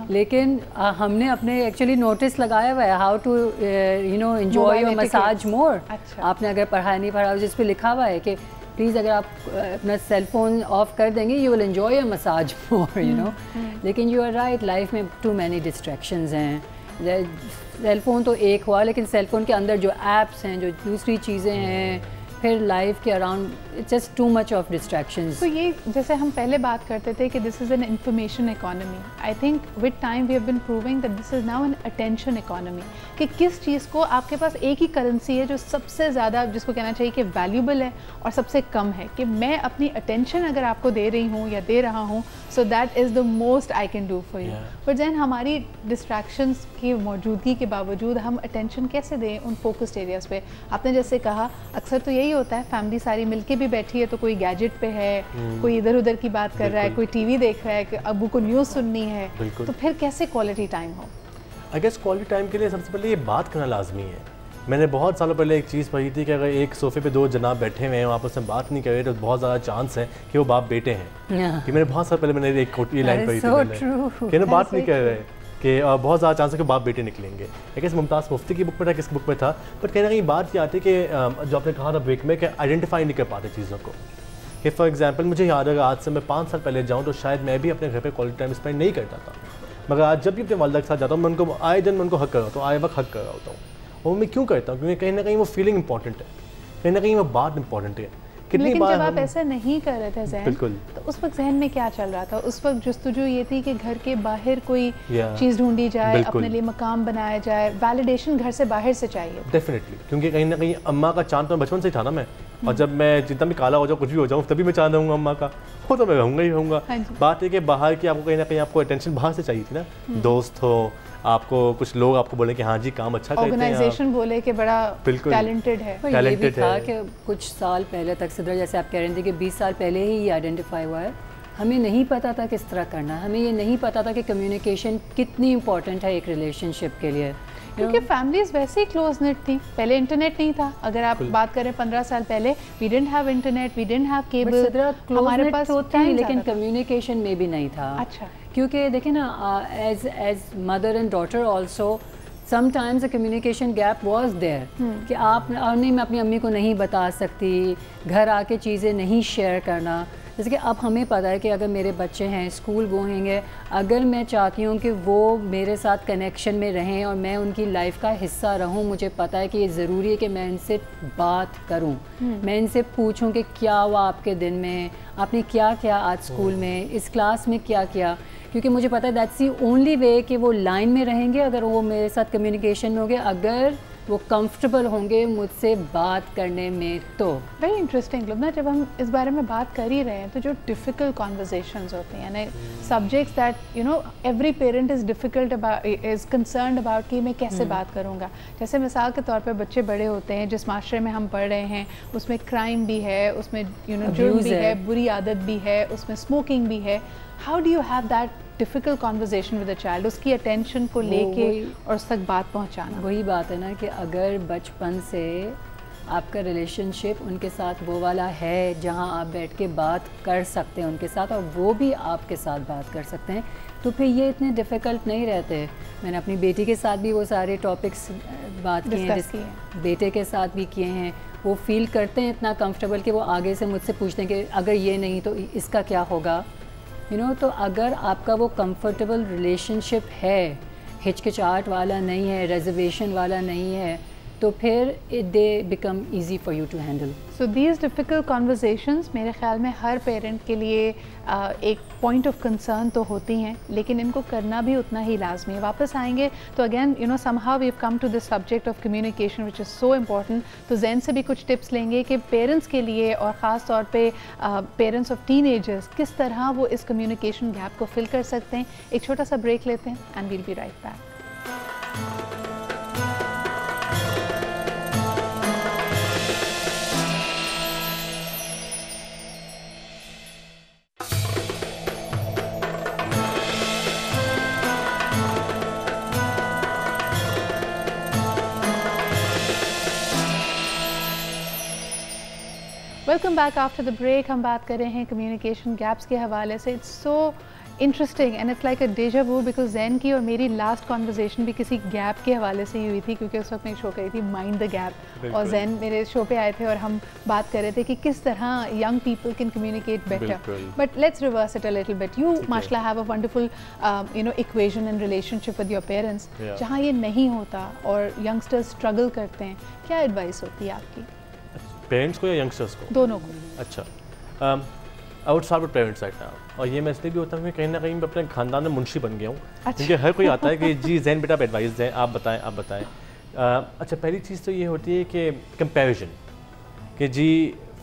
लेकिन हमने अपने एक्चुअली नोटिस लगाया हुआ है how to you know enjoy your massage more. आपने अगर पढ़ा नहीं पढ़ा जिस पे लिखा हुआ है कि प्लीज़ अगर आप अपना सेल फ़ोन ऑफ कर देंगे you will enjoy your massage more, you know. लेकिन यू आर राइट, लाइफ में टू मैनी डिस्ट्रैक्शंस हैं। सेल फ़ोन तो एक हुआ, लेकिन सेल फ़ोन के अंदर जो ऐप्स हैं, जो दूसरी चीज़ें हैं, फिर लाइफ के around it's just too much of distractions. तो ये जैसे हम पहले बात करते थे कि this is an information economy, I think with time we have been proving that this is now an attention economy, कि किस चीज़ को आपके पास एक ही करेंसी है जो सबसे ज़्यादा, जिसको कहना चाहिए कि वैल्यूबल है और सबसे कम है, कि मैं अपनी अटेंशन अगर आपको दे रही हूँ या दे रहा हूँ, so that is the most I can do for you. But then हमारी डिस्ट्रैक्शंस की मौजूदगी के बावजूद हम अटेंशन कैसे दें उन फोकस्ड एरियाज़ पे। आपने जैसे कहा अक्सर तो यही होता है, फैमिली सारी मिलके भी बैठी है तो कोई गैजेट पे है, कोई इधर उधर की बात कर रहा है, कोई टीवी देख रहा है, कि अबू को न्यूज़ सुननी है, तो फिर कैसे क्वालिटी टाइम हो? आई गेस क्वालिटी टाइम के लिए सबसे पहले ये बात करना लाजमी है। मैंने बहुत सालों पहले एक चीज़ पढ़ी थी कि अगर एक सोफे पे 2 जनाब बैठे हुए हैं और आपस में बात नहीं कर रहे तो बहुत ज़्यादा चांस है कि वो बाप बेटे हैं। कि मैंने बहुत साल पहले मैंने एक ये लाइन पढ़ी थी कि ना बात नहीं कर रहे कि बहुत ज़्यादा चांस है कि बाप बेटे निकलेंगे। एक ऐसे मुमताज़ मुफ्ती की बुक में था, किस बुक में था, बट कहीं ना कहीं बात ये आती है कि जो आपने कहा था ब्रेक में कि आइडेंटिफाई नहीं कर पाते चीज़ों को। कि फॉर एग्जांपल मुझे याद है आज से मैं 5 साल पहले जाऊँ तो शायद मैं भी अपने घर पे क्वालिटी टाइम स्पेंड नहीं करता था, मगर आज जब भी अपने वालिदा के साथ जाता हूँ मैं उनको आए दिन मैं उनको हक कर रहा होता हूँ, आए वक्त हक कर रहा होता हूँ। और मैं क्यों करता हूँ? क्योंकि कहीं ना कहीं वो फीलिंग इंपॉर्टेंट है, कहीं ना कहीं वो बात इंपॉर्टेंट है। लेकिन जब आप ऐसा नहीं कर रहे थे ज़हन, तो उस वक्त जहन में क्या चल रहा था? उस वक्त जस्तुजू ये थी कि घर के बाहर कोई चीज़ ढूंढी जाए, अपने लिए मकाम बनाया जाए, वैलिडेशन घर से बाहर से चाहिए। डेफिनेटली, क्योंकि कहीं ना कहीं अम्मा का चांद तो बचपन से ही था ना मैं, और जब मैं जितना भी काला हो जाऊँ, कुछ भी हो जाऊँ, तभी मैं चांद रहूँगा अम्मा का, वो तो मैं रहूँगा ही रहूँगा। बात है कि बाहर की आपको कहीं ना कहीं आपको अटेंशन बाहर से चाहिए थी ना, दोस्त हो, आपको कुछ लोग आपको बोले कि हाँ जी काम अच्छा करते हैं, ऑर्गेनाइजेशन बोले कि बड़ा टैलेंटेड है। ये भी था कि कुछ साल पहले तक सिद्रा, जैसे आप कह रहे थे कि 20 साल पहले ही ये आइडेंटिफाई हुआ है, हमें नहीं पता था किस तरह करना है, हमें ये नहीं पता था कि कम्युनिकेशन कितनी इंपॉर्टेंट है एक रिलेशनशिप के लिए, क्योंकि फैमिलीज वैसे ही क्लोज नेट थी। पहले इंटरनेट नहीं था, अगर आप बात करें 15 साल पहले, we didn't have internet, we didn't have cable, हमारे पास होता ही, लेकिन कम्युनिकेशन में भी नहीं था। अच्छा, क्योंकि देखिए ना, as mother and daughter also sometimes a communication gap was there, कि आप नहीं, मैं अपनी अम्मी को नहीं बता सकती, घर आके चीज़ें नहीं शेयर करना। जैसे कि अब हमें पता है कि अगर मेरे बच्चे हैं स्कूल गोइंग है, अगर मैं चाहती हूँ कि वो मेरे साथ कनेक्शन में रहें और मैं उनकी लाइफ का हिस्सा रहूँ, मुझे पता है कि ये ज़रूरी है कि मैं इनसे बात करूँ, मैं इनसे पूछूँ कि क्या हुआ आपके दिन में, आपने क्या किया आज स्कूल में, इस क्लास में क्या किया, क्योंकि मुझे पता है दैट्स दी ओनली वे कि वो लाइन में रहेंगे अगर वो मेरे साथ कम्युनिकेशन में होंगे, अगर वो कंफर्टेबल होंगे मुझसे बात करने में। तो वेरी इंटरेस्टिंग लुबना, जब हम इस बारे में बात कर ही रहे हैं तो जो डिफ़िकल्ट कॉन्वर्जेशंस होती हैं, यानी subjects that you know every parent is difficult about, is concerned about कि मैं कैसे बात करूँगा। जैसे मिसाल के तौर पे बच्चे बड़े होते हैं, जिस माशरे में हम पढ़ रहे हैं उसमें क्राइम भी है, उसमें यू नो जुर्म भी है, बुरी आदत भी है, उसमें स्मोकिंग भी है। How do you have that difficult conversation with a child, उसकी अटेंशन को लेके और उस तक बात पहुंचाना? वही बात है ना कि अगर बचपन से आपका रिलेशनशिप उनके साथ वो वाला है जहाँ आप बैठ के बात कर सकते हैं उनके साथ और वो भी आपके साथ बात कर सकते हैं, तो फिर ये इतने डिफ़िकल्ट नहीं रहते। मैंने अपनी बेटी के साथ भी वो सारे टॉपिक्स बात किए हैं, बेटे के साथ भी किए हैं। वो फील करते हैं इतना कंफर्टेबल कि वो आगे से मुझसे पूछते हैं कि अगर ये नहीं तो इसका क्या होगा, तो अगर आपका वो कंफर्टेबल रिलेशनशिप है, हिचकिचाहट वाला नहीं है, रिजर्वेशन वाला नहीं है, तो फिर they become easy for you to handle. So these difficult conversations मेरे ख्याल में हर पेरेंट के लिए एक पॉइंट ऑफ कंसर्न तो होती हैं, लेकिन इनको करना भी उतना ही लाजमी है। वापस आएंगे तो again somehow we have come to this subject of communication which is so important. तो जैन से भी कुछ टिप्स लेंगे कि पेरेंट्स के लिए और ख़ास तौर पे पेरेंट्स ऑफ टीनेजर्स किस तरह वो इस कम्युनिकेशन गैप को फिल कर सकते हैं। एक छोटा सा ब्रेक लेते हैं and we'll be right back. Welcome back after the break. हम बात कर रहे हैं कम्युनिकेशन गैप्स के हवाले से। It's so interesting and it's like a deja vu because Jain की और मेरी लास्ट कॉन्वर्जेशन भी किसी गैप के हवाले से ही हुई थी, क्योंकि उस वक्त मैं शो करी थी माइंड द गैप और जैन मेरे शो पे आए थे और हम बात कर रहे थे कि किस तरह young people can communicate better. But let's reverse it a little bit. You माशाल्लाह have a wonderful equation in relationship with your parents. जहाँ ये नहीं होता और यंगस्टर्स स्ट्रगल करते हैं, क्या एडवाइस होती है आपकी? पेरेंट्स को या यंगस्टर्स को? दोनों को। अच्छा, I would start with parents right now. और ये मैं इसलिए भी होता हूँ कि कहीं ना कहीं मैं अपने खानदान में मुंशी बन गया हूँ। अच्छा। क्योंकि हर कोई आता है कि जी जैन बेटा आप एडवाइस दें, आप बताएं आप बताएं। अच्छा, पहली चीज़ तो ये होती है कि कंपैरिजन, कि जी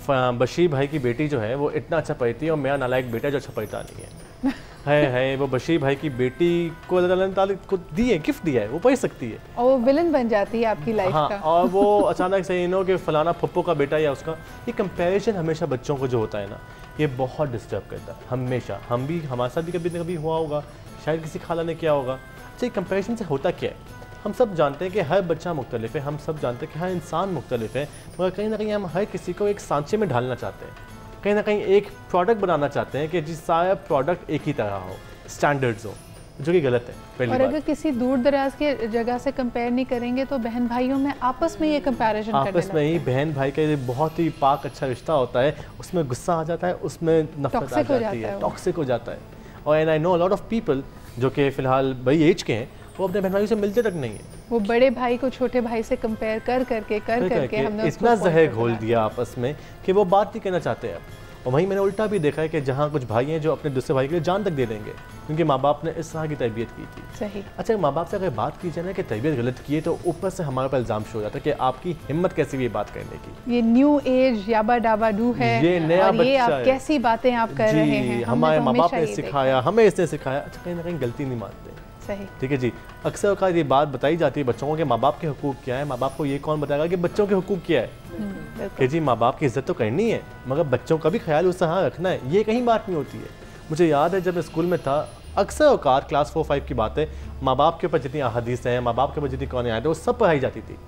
बशीर भाई की बेटी जो है वो इतना अच्छा पढ़ती है और मेरा नालायक बेटा जो अच्छा पढ़ता नहीं है वो बशीर भाई की बेटी को अल्लाह ताला को दी है, गिफ्ट दिया है, वो पढ़ सकती है और वो विलन बन जाती है आपकी लाइफ का। और वो अचानक से कि फलाना पप्पो का बेटा या उसका, ये कंपैरिजन हमेशा बच्चों को जो होता है ना, ये बहुत डिस्टर्ब करता है हमेशा। हमारे साथ भी कभी ना कभी हुआ होगा, शायद किसी खाला ने किया होगा। अच्छा, ये कंपैरिजन से होता क्या है? हम सब जानते हैं कि हर बच्चा मुख्तलिफ है, हम सब जानते हैं कि हर इंसान मुख्तलिफ है, मगर कहीं ना कहीं हम हर किसी को एक सांचे में ढालना चाहते हैं, कहीं ना कहीं एक प्रोडक्ट बनाना चाहते हैं कि जिस सारा प्रोडक्ट एक ही तरह हो, स्टैंडर्ड्स हो, जो कि गलत है पहली और अगर किसी दूर दराज के जगह से कंपेयर नहीं करेंगे तो बहन भाइयों में आपस में ये कंपैरिजन आपस में ही बहन भाई का बहुत ही पाक अच्छा रिश्ता होता है, उसमें गुस्सा आ जाता है, उसमें नफरत आ जाती है, टॉक्सिक हो जाता है। और and I know a lot of people जो कि फ़िलहाल बड़ी एज के हैं, वो अपने बहन भाई से मिलते तक नहीं है। वो बड़े भाई को छोटे भाई से कंपेयर कर करके हमने इतना जहर घोल दिया आपस में कि वो बात नहीं कहना चाहते अब। और वहीं मैंने उल्टा भी देखा है कि जहाँ कुछ भाई हैं जो अपने दूसरे भाई के लिए जान तक दे देंगे, क्योंकि माँ बाप ने इस तरह की तरबियत की थी। सही। अच्छा, माँ बाप से अगर बात की जाए ना कि तरबियत गलत की है, तो ऊपर से हमारे पर इल्ज़ाम शुरू हो जाता है कि आपकी हिम्मत कैसी भी बात करने की, ये न्यू एज याबा डाबा डू है, ये नया और ये आप कैसी बातें आप कर रहे हैं, हमारे माँ बाप ने सिखाया, हमें इसने सिखाया। अच्छा, कहीं ना कहीं गलती नहीं मानते। ठीक है जी। अक्सर औक़ात ये बात बताई जाती है बच्चों को कि माँ बाप के हुकूक क्या है। माँ बाप को ये कौन बताएगा कि बच्चों के हुकूक क्या है? कि जी माँ बाप की इज्जत तो करनी है, मगर बच्चों का भी ख्याल उस तरह रखना है, ये कहीं बात नहीं होती है। मुझे याद है जब मैं स्कूल में था, अक्सर औक़ात क्लास 4-5 की बात है, माँ बाप के ऊपर जितनी अहादीस हैं, माँ बाप के ऊपर जितनी कौन आए थे, वो सब पढ़ाई जाती थी,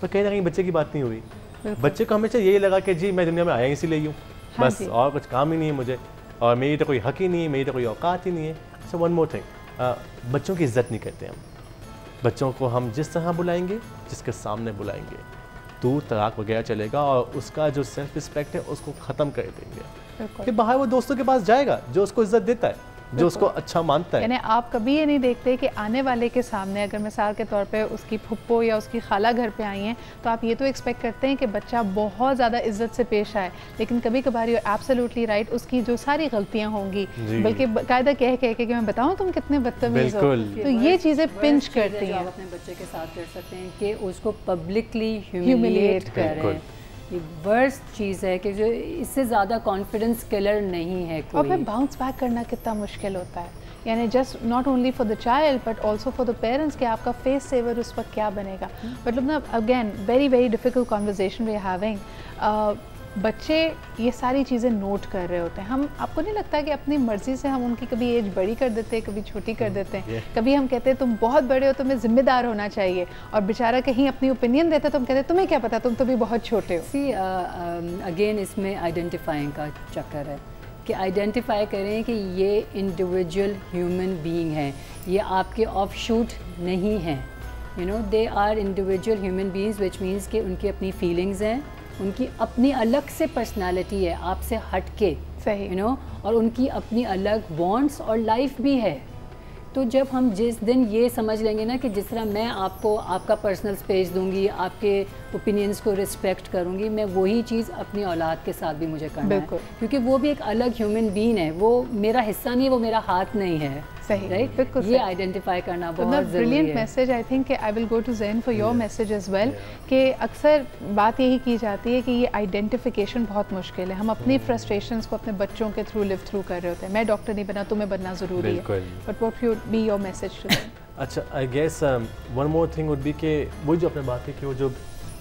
पर कहीं ना कहीं बच्चे की बात नहीं हुई। बच्चे को हमेशा यही लगा कि जी मैं दुनिया में आया इसीलिए हूँ, बस और कुछ काम ही नहीं है मुझे, और मेरी तो कोई हक ही नहीं है, मेरी तो कोई औकात ही नहीं है। अच्छा, वन मोर थिंग, बच्चों की इज्जत नहीं करते हम। बच्चों को हम जिस तरह बुलाएंगे, जिसके सामने बुलाएंगे, तू तलाक वगैरह चलेगा और उसका जो सेल्फ रिस्पेक्ट है उसको ख़त्म कर देंगे। फिर बाहर वो दोस्तों के पास जाएगा जो उसको इज्जत देता है, जो उसको अच्छा मानता है। यानी आप कभी ये नहीं देखते कि आने वाले के सामने अगर मिसाल के तौर पे उसकी फुप्पो या उसकी खाला घर पे आई हैं, तो आप ये तो एक्सपेक्ट करते हैं कि बच्चा बहुत ज़्यादा इज्जत से पेश आए, लेकिन कभी कभार यू एब्सोल्युटली राइट, उसकी जो सारी गलतियाँ होंगी, बल्कि कायदा कह के कि मैं बताऊँ तुम कितने बदतमीज हो, तो ये चीज़ें पिंच करती हैं। आप अपने बच्चे के साथ कर सकते हैं कि उसको पब्लिकली ह्यूमिलिएट करें। ये वर्स्ट चीज़ है कि जो इससे ज़्यादा कॉन्फिडेंस किलर नहीं है कोई। और फिर बाउंस बैक करना कितना मुश्किल होता है, यानी just not only for the child but also for the parents कि आपका फेस सेवर उस वक्त क्या बनेगा। मतलब ना again very very difficult conversation we are having. बच्चे ये सारी चीज़ें नोट कर रहे होते हैं। हम, आपको नहीं लगता कि अपनी मर्ज़ी से हम उनकी कभी एज बड़ी कर देते हैं, कभी छोटी कर देते हैं? कभी हम कहते हैं तुम बहुत बड़े हो, तुम्हें ज़िम्मेदार होना चाहिए, और बेचारा कहीं अपनी ओपिनियन देता है तो हम कहते हैं तुम्हें क्या पता, तुम तो भी बहुत छोटे हो। सी अगेन इसमें आइडेंटिफाइंग का चक्कर है कि आइडेंटिफाई करें कि ये इंडिविजुअल ह्यूमन बीइंग है, ये आपके ऑफशूट नहीं हैं। You know, they are individual human beings, which means कि उनकी अपनी फीलिंग्स हैं, उनकी अपनी अलग से पर्सनालिटी है आपसे हट के, सही, यू नो, और उनकी अपनी अलग वांट्स और लाइफ भी है। तो जब हम जिस दिन ये समझ लेंगे ना कि जिस तरह मैं आपको आपका पर्सनल स्पेस दूंगी, आपके ओपिनियंस को रिस्पेक्ट करूंगी, मैं वही चीज़ अपनी औलाद के साथ भी मुझे करना है, क्योंकि वो भी एक अलग ह्यूमन बीइंग है, वो मेरा हिस्सा नहीं है, वो मेरा हाथ नहीं है। सही, राइट, बिल्कुल। ये आइडेंटिफाई करना बहुत ज़रूरी है। Brilliant message. I think I will go to Zain for your message as well, कि अक्सर बात यही की जाती है कि ये आइडेंटिफिकेशन बहुत मुश्किल है। हम अपनी फ्रस्ट्रेशंस को अपने बच्चों के थ्रू लिव थ्रू कर रहे होते हैं। मैं डॉक्टर नहीं बना, तुम्हें बनना ज़रूरी है, but what would be your message to them? अच्छा, I guess one more thing would be कि वो जो आपने बात की कि वो जो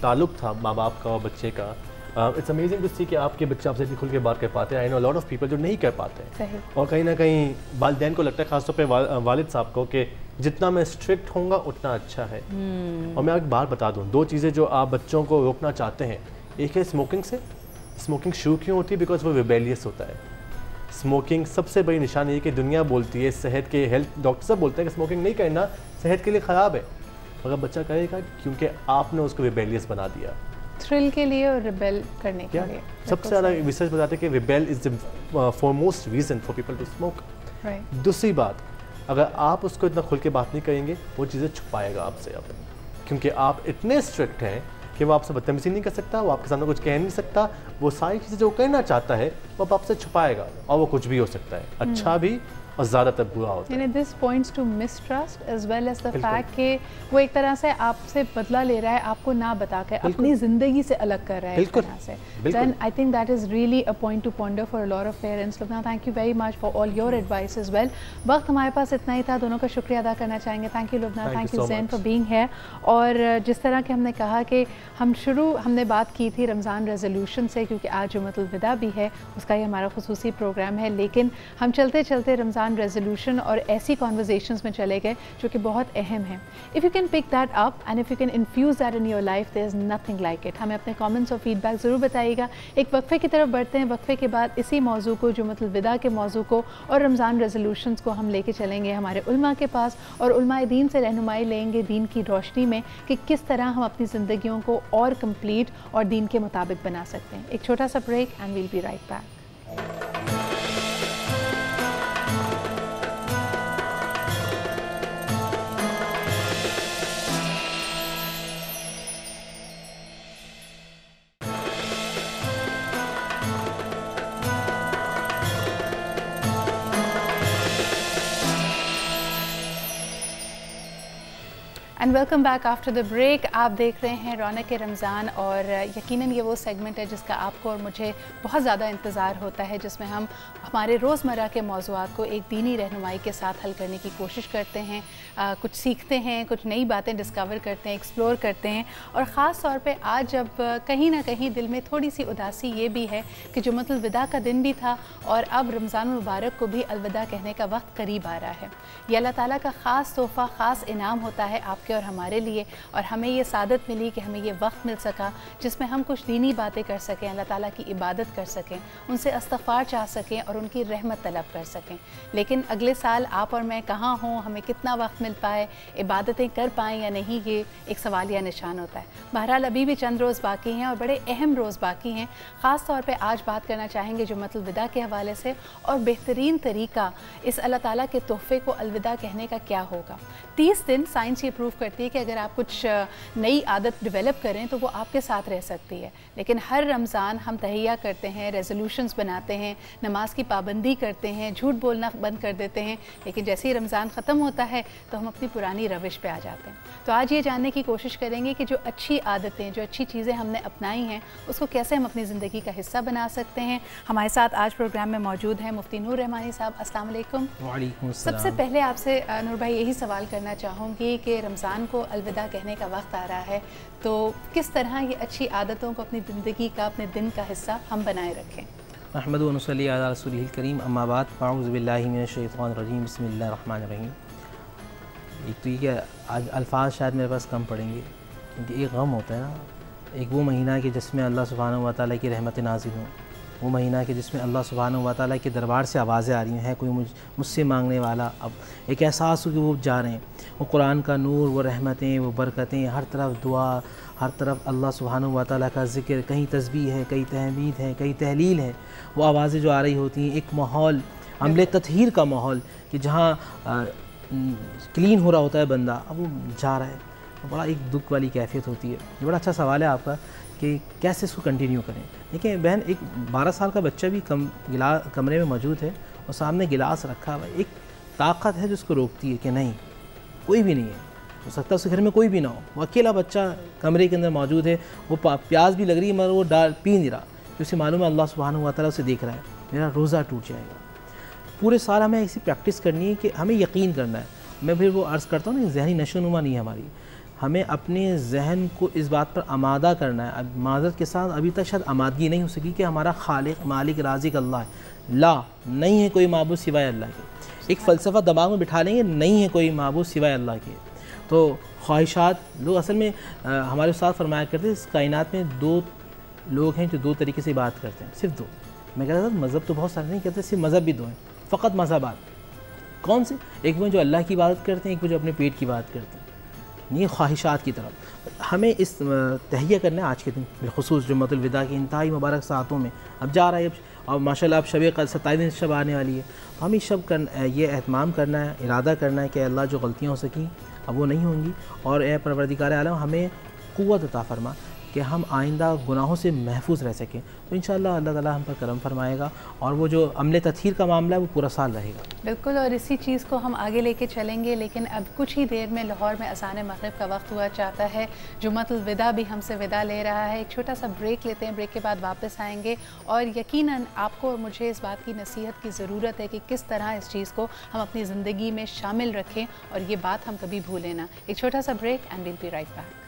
ताल्लुक था माँ बाप का और बच्चे का, इट्स अमेजिंग टू सी कि आपके बच्चे आपसे खुल के बात कर पाते हैं। I know lot of people जो नहीं कर पाते हैं, और कहीं ना कहीं वालिदैन को लगता है, खासतौर पे वालिद साहब को, कि जितना मैं स्ट्रिक्ट होऊंगा उतना अच्छा है। और मैं एक बात बता दूं, दो चीज़ें जो आप बच्चों को रोकना चाहते हैं, एक है स्मोकिंग से। स्मोकिंग शुरू क्यों होती है? बिकॉज वो रिबेलियस होता है। स्मोकिंग सबसे बड़ी निशानी है कि दुनिया बोलती है, सेहत के हेल्थ डॉक्टर सब बोलते हैं कि स्मोकिंग नहीं करना, सेहत के लिए ख़राब है, मगर बच्चा करेगा क्योंकि आपने उसको रिबेलियस बना दिया, थ्रिल के लिए और रिबेल करने के लिए। सबसे ज़्यादा रिसर्च बताते हैं कि rebel is the foremost reason for people to smoke. दूसरी बात, अगर आप उसको इतना खुल के बात नहीं करेंगे, वो चीज़ें छुपाएगा आपसे, क्योंकि आप इतने स्ट्रिक्ट हैं कि वो आपसे बदतमीजी नहीं कर सकता, वो आपके सामने कुछ कह नहीं सकता, वो सारी चीज़ें जो करना चाहता है वो आपसे छुपाएगा, और वो कुछ भी हो सकता है, अच्छा भी और ज़्यादातर बुरा होता है। This points to mistrust as well as the fact कि वो एक तरह से आपसे बदला ले रहा है, आपको ना बता कर अपनी ज़िंदगी से अलग कर रहा है एक तरह से। Then I think that is really a point to ponder for a lot of parents. Lubna, thank you very much for all your advice as well. वक्त हमारे पास इतना ही था, दोनों का शुक्रिया अदा करना चाहेंगे। Thank you Lubna, thank you Zain for being here. और जिस तरह के हमने कहा कि हमने बात की थी रमज़ान रेजोल्यूशन से, क्योंकि आज जुम्मतुल विदा भी है, उसका ही हमारा खुसूसी प्रोग्राम है, लेकिन हम चलते चलते रमज़ान रेजोल्यूशन और ऐसी कॉन्वर्जेशंस में चले गए जो कि बहुत अहम है। If you can pick that up and if you can infuse that in your life, there is nothing like it. हमें अपने कमेंट्स और फीडबैक ज़रूर बताइएगा। एक वक्फे की तरफ बढ़ते हैं, वक्फे के बाद इसी मौजू को, जुम्मतुल विदा के मौजू को और रमज़ान रेजोल्यूशंस को हम लेके चलेंगे हमारे उलमा के पास, और उलमाए दीन से रहनुमाई लेंगे दीन की रोशनी में कि किस तरह हम अपनी ज़िंदगियों को और कंप्लीट और दीन के मुताबिक बना सकते हैं। एक छोटा सा break and we'll be right back. And welcome back after the break. आप देख रहे हैं रौनक रमज़ान, और यकीनन ये वो सेगमेंट है जिसका आपको और मुझे बहुत ज़्यादा इंतज़ार होता है, जिसमें हम हमारे रोज़मर्रा के मौज़ूआत को एक दीनी रहनुमाई के साथ हल करने की कोशिश करते हैं, कुछ सीखते हैं, कुछ नई बातें डिस्कवर करते हैं, एक्सप्लोर करते हैं। और ख़ास तौर पे आज जब कहीं ना कहीं दिल में थोड़ी सी उदासी ये भी है कि जुम्मतुल विदा का दिन भी था और अब रमज़ान मुबारक को भी अलविदा कहने का वक्त करीब आ रहा है। ये अल्लाह ताला का ख़ास तोहफ़ा, ख़ास इनाम होता है आपके और हमारे लिए, और हमें ये सादत मिली कि हमें ये वक्त मिल सका जिसमें हम कुछ दीनी बातें कर सकें, अल्लाह ताला की इबादत कर सकें, उनसे इस्तग़फ़ार चाह सकें और उनकी रहमत तलब कर सकें। लेकिन अगले साल आप और मैं कहाँ हों, हमें कितना वक्त मिल पाए, इबादतें कर पाएँ या नहीं, ये एक सवाल या निशान होता है। बहरहाल अभी भी चंद रोज़ बाकी हैं और बड़े अहम रोज़ बाकी हैं। ख़ास तौर पे आज बात करना चाहेंगे जुम्मतुल विदा के हवाले से, और बेहतरीन तरीका इस अल्लाह ताला के तोहफ़े को अलविदा कहने का क्या होगा। 30 दिन साइंस ये प्रूव करती है कि अगर आप कुछ नई आदत डेवलप करें तो वो आपके साथ रह सकती है। लेकिन हर रमज़ान हम तहैया करते हैं, रेजोल्यूशंस बनाते हैं, नमाज की पाबंदी करते हैं, झूठ बोलना बंद कर देते हैं, लेकिन जैसे ही रमज़ान ख़त्म होता है तो हम अपनी पुरानी रविश पे आ जाते हैं। तो आज ये जानने की कोशिश करेंगे कि जो अच्छी आदतें, जो अच्छी चीज़ें हमने अपनाई हैं, उसको कैसे हम अपनी ज़िंदगी का हिस्सा बना सकते हैं। हमारे साथ आज प्रोग्राम में मौजूद हैं मुफ्ती नूर रहमानी साहब। अस्सलाम वालेकुम। वालेकुम अस्सलाम। सबसे पहले आपसे नूर भाई यही सवाल करना चाहूँगी कि रमज़ान रमज़ान को अलविदा कहने का वक्त आ रहा है, तो किस तरह ये अच्छी आदतों को अपनी ज़िंदगी का, अपने दिन का हिस्सा हम बनाए रखें। अहमद व नसल्ली अला रसूलिल करीम, अम्मा बाद, अऊज़ु बिल्लाहि मिनश शैतानिर रजीम, बिस्मिल्लाहिर रहमानिर रहीम। एक तो ये कि आज अल्फाज शायद मेरे पास कम पड़ेंगे, क्योंकि एक गम होता है ना, एक वो महीना कि जिसमें अल्लाह सुब्हानहू व तआला की रहमतें नाज़िल हों, वो महीना कि जिसमें अल्लाह सुब्हानहू व तआला के दरबार से आवाज़ें आ रही हैं, कोई मुझसे मांगने वाला, अब एक एहसास हो कि वो जा रहे हैं, वो कुरान का नूर, वो रहमतें, वो बरकतें, हर तरफ दुआ, हर तरफ अल्लाह सुब्हानहू व तआला का ज़िक्र, कहीं तस्बीह है, कहीं तहमीद है, कहीं तहलील है, वो आवाज़ें जो आ रही होती हैं, एक माहौल अमले तत्हीर का माहौल कि जहाँ क्लीन हो रहा होता है बंदा, अब वो जा रहा है, तो बड़ा एक दुख वाली कैफियत होती है। ये बड़ा अच्छा सवाल है आपका कि कैसे इसको कंटिन्यू करें। देखिए बहन, एक 12 साल का बच्चा भी कमरे में मौजूद है और सामने गिलास रखा हुआ है, एक ताकत है जो उसको रोकती है कि नहीं, कोई भी नहीं है, हो सकता है उसके घर में कोई भी ना हो, वो अकेला बच्चा कमरे के अंदर मौजूद है, वो प्यास भी लग रही है मगर वो पी नहीं रहा, क्योंकि उसे मालूम है अल्लाह सुब्हानहू व तआला उसे देख रहा है, मेरा रोज़ा टूट जाएगा। पूरे साल हमें ऐसी प्रैक्टिस करनी है कि हमें यकीन करना है। मैं फिर वो अर्ज़ करता हूँ ना, ज़हनी नशोनुमा नहीं है हमारी, हमें अपने जहन को इस बात पर आमादा करना है। अब माज़रत के साथ अभी तक शायद आमादगी नहीं हो सकी कि हमारा खालिक, मालिक, राज़िक अल्लाह है, ला नहीं है कोई माबूद सिवाय अल्लाह के। एक फ़लसफ़ा दिमाग में बिठा लेंगे, नहीं है कोई माबूद सिवाय अल्लाह के। तो ख्वाहिशात लोग असल में हमारे उस्ताद फरमाया करते, इस कायनात में 2 लोग हैं जो 2 तरीके से बात करते हैं, सिर्फ 2। मैं कहता था मज़हब तो बहुत सारे नहीं कहते, सिर्फ मज़हब भी 2 हैं, फ़कत मज़हबात। कौन से? एक वो जो अल्लाह की इबादत करते हैं, एक वो जो अपने पेट की बात करते हैं, ये ख्वाहिशात की तरफ हमें इस तहिया करना है। आज के दिन बिलखुसूस जुम्मतुल विदा की इंतहाई मुबारक सातों में अब जा रहा है, और माशाल्लाह अब शब क़द्र 27 शब आने वाली है, तो हम इस शब ये एहतमाम करना है, इरादा करना है कि अल्लाह जो गलतियाँ हो सकी अब वो नहीं होंगी, और ए परवरदिगार आलम हमें क़ुव्वत अता फरमा कि हम आइंदा गुनाहों से महफूज रह सकें। तो इंशाअल्लाह अल्लाह ताला हम पर करम फरमाएगा, और वो जो अमले तत्हीर का मामला है वो पूरा साल रहेगा। बिल्कुल, और इसी चीज़ को हम आगे लेके चलेंगे, लेकिन अब कुछ ही देर में लाहौर में अज़ान मग़रिब का वक्त हुआ चाहता है, जुम्मतुल विदा भी हमसे विदा ले रहा है। एक छोटा सा ब्रेक लेते हैं, ब्रेक के बाद वापस आएंगे, और यकीनन आपको और मुझे इस बात की नसीहत की ज़रूरत है कि किस तरह इस चीज़ को हम अपनी ज़िंदगी में शामिल रखें, और ये बात हम कभी भूलें ना। एक छोटा सा break and will be right back.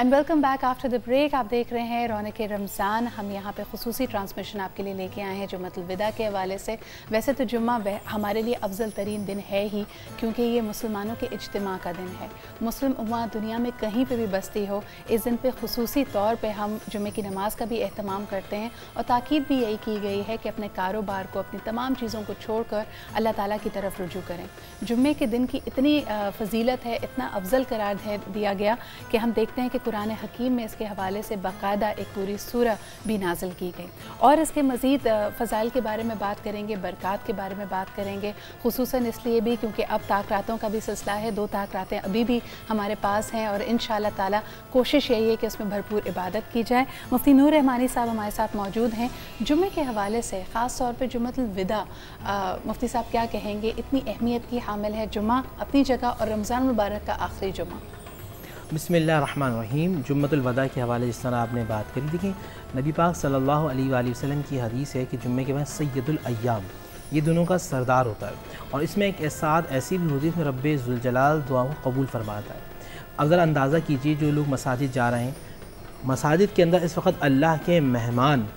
And welcome back after the break. आप देख रहे हैं रौनक रमज़ान। हम यहाँ पे खुसूसी ट्रांसमिशन आपके लिए लेके आए हैं जुम्मतुल विदा के हवाले से। वैसे तो जुम्मा हमारे लिए अफजल तरीन दिन है ही, क्योंकि ये मुसलमानों के इज्तिमा का दिन है। मुस्लिम उम्मा दुनिया में कहीं पे भी बसती हो, इस दिन पे खुसूसी तौर पे हम जुम्मे की नमाज़ का भी एहतमाम करते हैं, और ताकीद भी यही की गई है कि अपने कारोबार को, अपनी तमाम चीज़ों को छोड़कर अल्लाह ताला की तरफ रुजू करें। जुम्मे के दिन की इतनी फजीलत है, इतना अफजल करार दिया गया कि हम देखते हैं कि कुरान हकीम में इसके हवाले से बाकायदा एक पूरी सूरह भी नाजिल की गई। और इसके मज़ीद फ़ज़ाइल के बारे में बात करेंगे, बरक़ात के बारे में बात करेंगे, खुसूसन इसलिए भी क्योंकि अब ताक रातों का भी सिलसिला है। 2 ताक रातें अभी भी हमारे पास हैं, और इंशाअल्लाह ताला कोशिश यही है कि उसमें भरपूर इबादत की जाए। मुफ्ती नूर रहमानी साहब हमारे साथ मौजूद हैं। जुम्मे के हवाले से ख़ास तौर पर जुम्मतुल विदा, मुफ्ती साहब क्या कहेंगे? इतनी अहमियत की हामिल है जुम्मा अपनी जगह, और रमज़ान मुबारक का आखिरी जुम्मा। बिस्मिल्लाहिर्रहमानिर्रहीम। जुम्मतुल वदा के हवाले जिस तरह आपने बात करी, देखिए नबी पाक सल्लल्लाहु अलैहि वसल्लम की हदीस है कि जुम्मे के बाद सैयदुल अय्याम, ये दोनों का सरदार होता है, और इसमें एक साथ ऐसी भी होती है जिसमें रब्बे ज़ुल जलाल दुआ को कबूल फरमाता है। अब ज़रा अंदाज़ा कीजिए, जो लोग मसाजिद जा रहे हैं, मसाजिद के अंदर इस वक्त अल्लाह के मेहमान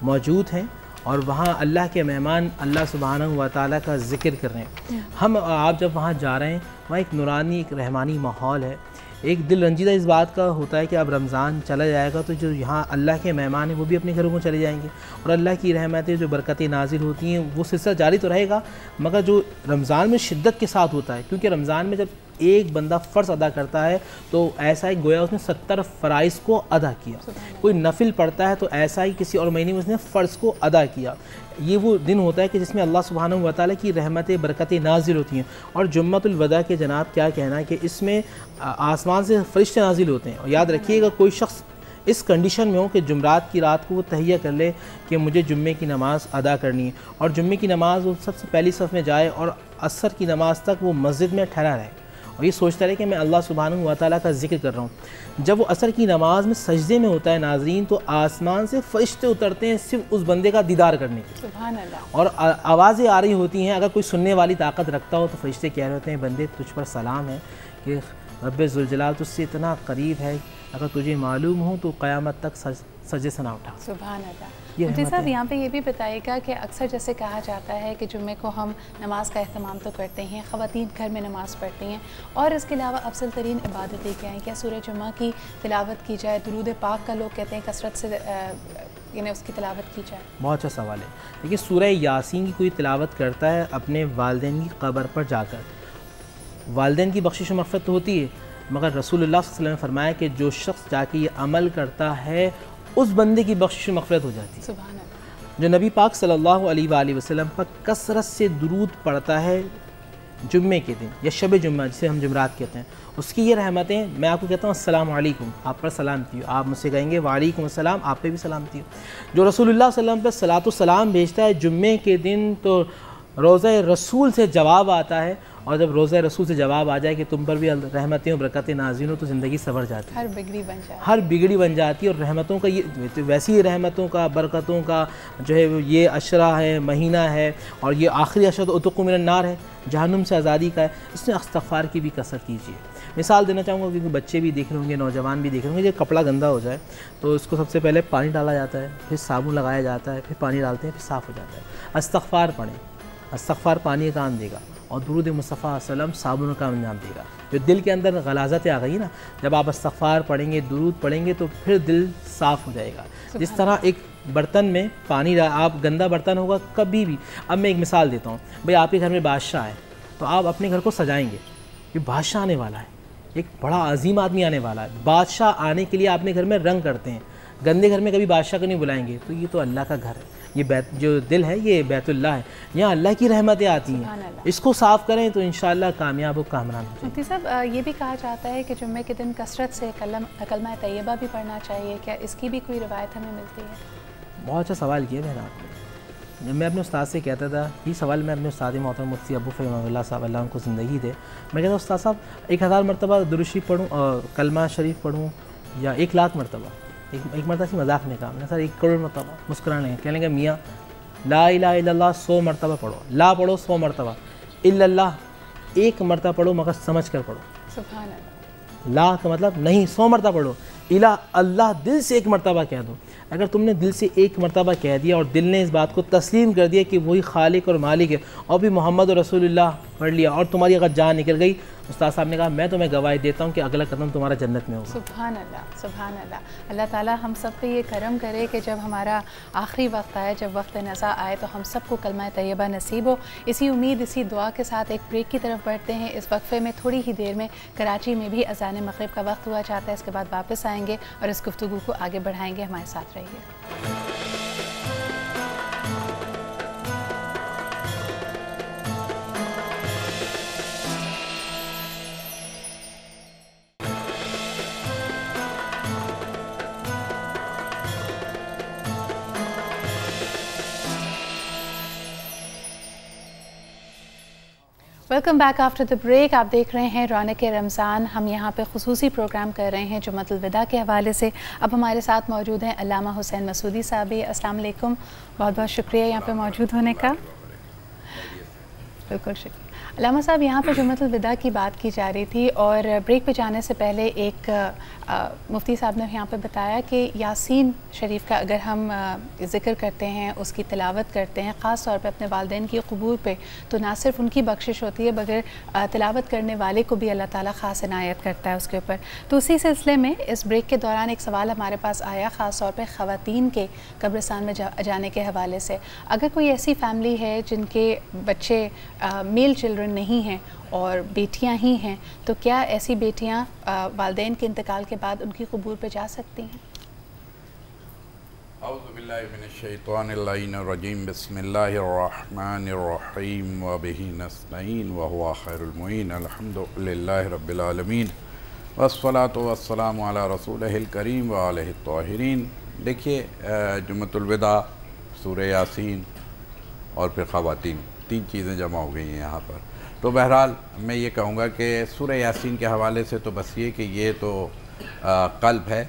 मौजूद हैं, और वहाँ अल्लाह के मेहमान अल्लाह सुब्हानहू व तआला का ज़िक्र कर रहे हैं। हम आप जब वहाँ जा रहे हैं, वहाँ एक नूरानी, एक रहमानी माहौल है। एक दिल रंजीदा इस बात का होता है कि अब रमज़ान चला जाएगा तो जो यहाँ अल्लाह के मेहमान हैं वो भी अपने घरों को चले जाएंगे, और अल्लाह की रहमतें, जो बरकतें नाजिल होती हैं, वो सिलसिला जारी तो रहेगा, मगर जो रमज़ान में शिद्दत के साथ होता है, क्योंकि रमज़ान में जब एक बंदा फ़र्ज़ अदा करता है तो ऐसा ही गोया उसने 70 फ़राइज़ को अदा किया। कोई नफिल पढ़ता है तो ऐसा ही किसी और महीने में उसने फ़र्ज़ को अदा किया। ये वो दिन होता है कि जिसमें अल्लाह सुब्हानहू व तआला की रहमतें, बरकतें नाजिल होती हैं। और जुम्मतुल वदा के जनाब क्या कहना है कि इसमें आसमान से फ़रिश्ते नाजिल होते हैं। और याद रखिएगा, कोई शख्स इस कंडीशन में हो कि जुमरात की रात को वो तहैया कर ले कि मुझे जुम्मे की नमाज़ अदा करनी है, और जुम्मे की नमाज़ वो सबसे पहली सफ़ में जाए और असर की नमाज़ तक वो मस्जिद में ठहरा रहे और ये सोचता रहे कि मैं अल्लाह सुब्हानहू व तआला का जिक्र कर रहा हूँ। जब वो असर की नमाज़ में सजदे में होता है नाज़रीन, तो आसमान से फ़रिश्ते उतरते हैं सिर्फ उस बंदे का दीदार करने के, सुभान अल्लाह, और आवाज़ें आ रही होती हैं। अगर कोई सुनने वाली ताकत रखता हो तो फ़रिश्ते कह रहे होते हैं, बंदे तुझ पर सलाम है कि रब्बे ज़ुल जलाल तुझसे इतना करीब है, अगर तुझे मालूम हो तो क़यामत तक सजदे से ना उठा। सुभान अल्लाह। मुफ्ती साहब यहाँ पे ये भी बताइएगा कि अक्सर जैसे कहा जाता है कि जुम्मे को हम नमाज का अहतमाम तो करते हैं, ख़वातीन घर में नमाज़ पढ़ती हैं, और इसके अलावा अफजल तरीन इबादतें क्या हैं? क्या सूरह जुम्मा की तिलावत की जाए, दुरूद पाक का लोग कहते हैं कसरत से यानी उसकी तिलावत की जाए? बहुत अच्छा सवाल है। देखिए, सूरह यासीन की कोई तिलावत करता है अपने वालिदैन की कब्र पर जाकर, वालिदैन की बख्शिश मग़फ़िरत तो होती है, मगर रसूलुल्लाह सल्लल्लाहु अलैहि वसल्लम ने फरमाया कि जो शख्स जाके ये अमल करता है उस बंदे की बख्शिश मग़फ़िरत हो जाती है। सुभान अल्लाह। जो नबी पाक सल्लल्लाहु अलैहि वसल्लम पर कसरत से दुरूद पढ़ता है जुम्मे के दिन या शब जुम्मा जिसे हम जुमरात कहते हैं, उसकी ये रहमतें, मैं आपको कहता हूँ अस्सलाम वालेकुम, आप पर सलामती हो, आप मुझसे कहेंगे वालेकुम अस्सलाम, आप पे भी सलामती हो। जो रसूलुल्लाह सल्लल्लाहु अलैहि वसल्लम पर सलातो सलाम भेजता है जुम्मे के दिन, तो रोज़ा रसूल से जवाब आता है, और जब रोज़ा रसूल से जवाब आ जाए कि तुम पर भी रहमतें और बरकतें नाज़िल हो, तो ज़िंदगी संवर जाती है, हर बिगड़ी बन जाती है। और रहमतों का ये तो वैसी ही रहमतों का बरकतों का जो है ये अशरा है, महीना है, और ये आखिरी अशरा तो उतुक़ु मिनन नार है, जहन्नुम से आज़ादी का है। इसमें इस्तिग़फ़ार की भी कसरत कीजिए। मिसाल देना चाहूँगा, क्योंकि बच्चे भी देख रहे होंगे, नौजवान भी देख रहे होंगे, जब कपड़ा गंदा हो जाए तो इसको सबसे पहले पानी डाला जाता है, फिर साबुन लगाया जाता है, फिर पानी डालते हैं, फिर साफ़ हो जाता है। इस्तिग़फ़ार पढ़ें, इस्तिग़फ़ार पानी का काम देगा और दुरूद मुस्तफ़ा सल्लम साबुन का अंजाम देगा। जो दिल के अंदर गलाज़तें आ गई ना, जब आप इस्तिग़फ़ार पढ़ेंगे, दुरूद पढ़ेंगे, तो फिर दिल साफ़ हो जाएगा। जिस तरह एक बर्तन में पानी आप गंदा बर्तन होगा कभी भी, अब मैं एक मिसाल देता हूँ, भाई आपके घर में बादशाह है, तो आप अपने घर को सजाएँगे कि बादशाह आने वाला है, एक बड़ा अजीम आदमी आने वाला है। बादशाह आने के लिए आपने घर में रंग करते हैं, गंदे घर में कभी बादशाह को नहीं बुलाएंगे। तो ये तो अल्लाह का घर है, ये बैत जो दिल है ये बैतुल्लाह है, यहाँ अल्लाह की रहमतें आती हैं। इसको साफ़ करें तो इंशाअल्लाह कामयाब हो, कामरान हो। मुफ्ती साहब, ये भी कहा जाता है कि जुम्मे के दिन कसरत से कलमा तैयबा भी पढ़ना चाहिए, क्या इसकी भी कोई रिवायत हमें मिलती है? बहुत अच्छा सवाल किया मैंने आपने। जब मैं अपने उस्ताद से कहता था, ये सवाल मैं अपने उस्ताद मोहतरम मुफ्ती अबू फ़हीमुल्लाह साहब अल्लाह उनको ज़िंदगी दे, मैं कहता उस्ताद साहब 1000 मरतबा दुरूद शरीफ पढ़ूँ और कलमा शरीफ पढ़ूँ या 1 लाख मरतबा? एक मरतबा से मजाक में कहा, मैंने सर 1 करोड़ मरतबा। मुस्कुराने कहने लगे मियाँ ला इलाहा इल्लल्लाह 100 मरतबा पढ़ो, ला पढ़ो 100 मरतबा, इल्लल्लाह 1 मरतबा पढ़ो मगर समझ कर पढ़ो। सुभान अल्लाह। ला का मतलब नहीं, 100 मरतबा पढ़ो। इला अल्लाह दिल से 1 मरतबा कह दो। अगर तुमने दिल से 1 मरतबा कह दिया और दिल ने इस बात को तस्लीम कर दिया कि वही खालिक और मालिक है, और भी मोहम्मद और रसूलुल्लाह पढ़ लिया, और तुम्हारी अगर जान निकल गई, उस्ताद साहब ने कहा मैं तुम्हें गवाही देता हूँ कि अगला कदम तुम्हारा जन्नत में होगा। सुभान अल्लाह, सुभान अल्लाह। अल्लाह ताला हम सब पे ये करम करे कि जब हमारा आखिरी वक्त आए, जब वक्त नज़ा आए, तो हम सबको कलमा तैयबा नसीब हो। इसी उम्मीद, इसी दुआ के साथ एक ब्रेक की तरफ बढ़ते हैं। इस वक्फे में थोड़ी ही देर में कराची में भी अज़ान मग़रिब का वक्त हुआ चाहता है, इसके बाद वापस आएँगे और इस गुफ्तगू को आगे बढ़ाएँगे। हमारे साथ रहिए। Welcome back after the break. आप देख रहे हैं रौनक रमज़ान। हम यहाँ पे खुसूसी प्रोग्राम कर रहे हैं जुम्मतुल विदा के हवाले से। अब हमारे साथ मौजूद हैं अल्लामा हुसैन मसूदी साहब। अस्सलाम वालेकुम, बहुत बहुत शुक्रिया यहाँ पे मौजूद होने का। बिल्कुल शुक्रिया। अल्लामा साहब, यहाँ पे जुम्मतुल विदा की बात की जा रही थी और ब्रेक पे जाने से पहले एक मुफ्ती साहब ने यहाँ पे बताया कि यासीन शरीफ का अगर हम ज़िक्र करते हैं, उसकी तिलावत करते हैं, ख़ास तौर पे अपने वालिदैन की क़बूल पे, तो ना सिर्फ उनकी बख्शिश होती है बगैर तिलावत करने वाले को भी अल्लाह ताला ख़ास इनायत करता है उसके ऊपर। तो उसी सिलसिले में इस ब्रेक के दौरान एक सवाल हमारे पास आया, ख़ास तौर पर ख़वातीन के कब्रिस्तान में जाने के हवाले से। अगर कोई ऐसी फ़ैमिली है जिनके बच्चे मेल चिल्ड्रन नहीं हैं और बेटियां ही हैं, तो क्या ऐसी बेटियां वालिदैन के इंतकाल के बाद उनकी क़बूर पे जा सकती हैं? औज़ु बिल्लाहि मिनश्शैतानिर्रजीम, बिस्मिल्लाहिर्रहमानिर्रहीम व बिही नस्तईन व हुवा खैरुल मुईन, अल्हम्दुलिल्लाहि रब्बिल आलमीन, वस्सलातु वस्सलामु अला रसूलिहिल करीम व आलिहि त्ताहिरीन। देखिए, जुम्मतुल विदा, सूरह यासीन और फिर ख़वातीन, तीन चीज़ें जमा हो गई हैं यहाँ पर। तो बहरहाल मैं ये कहूँगा कि सूरह यासीन के हवाले से तो बस ये कि ये तो क़ल्ब है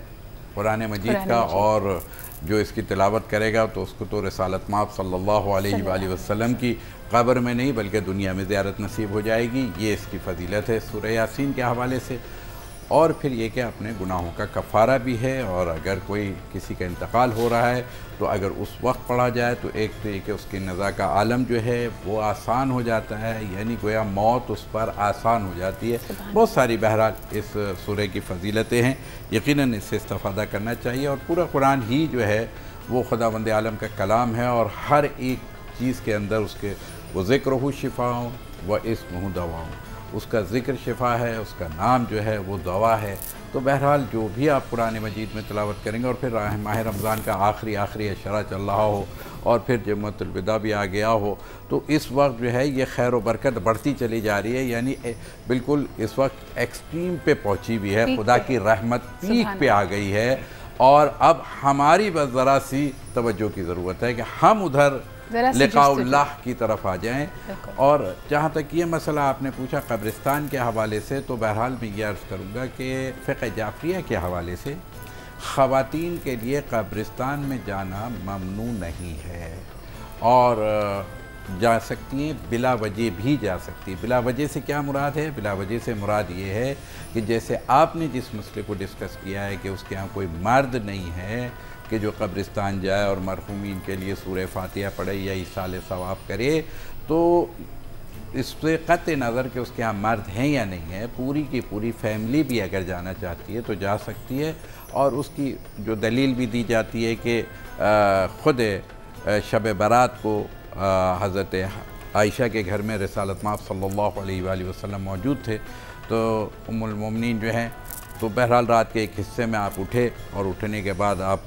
कुरान मजीद का, और जो इसकी तिलावत करेगा तो उसको तो रिसालत माब सल्लल्लाहु अलैहि वसल्लम की कब्र में नहीं बल्कि दुनिया में ज़ियारत नसीब हो जाएगी। ये इसकी फ़जीलत है सूरह यासीन के हवाले से। और फिर ये कि अपने गुनाहों का कफ़ारा भी है, और अगर कोई किसी का इंतकाल हो रहा है तो अगर उस वक्त पढ़ा जाए तो एक तो ये कि उसकी नज़ा का आलम जो है वो आसान हो जाता है, यानी गोया मौत उस पर आसान हो जाती है। बहुत सारी बहरहाल इस सूरह की फ़जीलतें हैं, यकीनन इससे इस्तेफ़ादा करना चाहिए। और पूरा कुरान ही जो है वो खुदावंद आलम का कलाम है, और हर एक चीज़ के अंदर उसके वो ज़िक्र शिफ़ाओं व इस्मुहु दवाओं, उसका ज़िक्र शिफ़ा है, उसका नाम जो है वो दवा है। तो बहरहाल जो भी आप कुरान मजीद में तिलावत करेंगे, और फिर माह रमज़ान का आखिरी अशरा चल रहा हो और फिर जुम्मतुल विदा भी आ गया हो, तो इस वक्त जो है ये खैर व बरकत बढ़ती चली जा रही है, यानी बिल्कुल इस वक्त एक्सट्रीम पे पहुँची भी है, खुदा की रहमत पीक पे आ गई है। और अब हमारी बस ज़रा सी तवज्जो की ज़रूरत है कि हम उधर लिक़ाउल्लाह की तरफ आ जाएं। और जहाँ तक ये मसला आपने पूछा कब्रिस्तान के हवाले से, तो बहरहाल मैं ये अर्ज़ करूँगा कि फ़िक़्ह जाफ़रिया के हवाले से ख़वातीन के लिए कब्रिस्तान में जाना ममनू नहीं है, और जा सकती हैं, बिला वजह भी जा सकती है। बिला वजह से क्या मुराद है? बिला वजह से मुराद ये है कि जैसे आपने जिस मसले को डिस्कस किया है कि उसके यहाँ कोई मर्द नहीं है कि जो कब्रिस्तान जाए और मरहूमीन के लिए सूरह फातिहा पढ़े या इसाले सवाब करे, तो इससे क़त्ए नज़र के उसके यहाँ मर्द हैं या नहीं है, पूरी की पूरी फैमिली भी अगर जाना चाहती है तो जा सकती है। और उसकी जो दलील भी दी जाती है कि ख़ुद शब बारात को हज़रत आयशा के घर में रिसालत माब सल्लल्लाहु अलैहि वसल्लम मौजूद थे, तो उम्मुल मोमिनीन जो हैं, तो बहरहाल रात के एक हिस्से में आप उठे, और उठने के बाद आप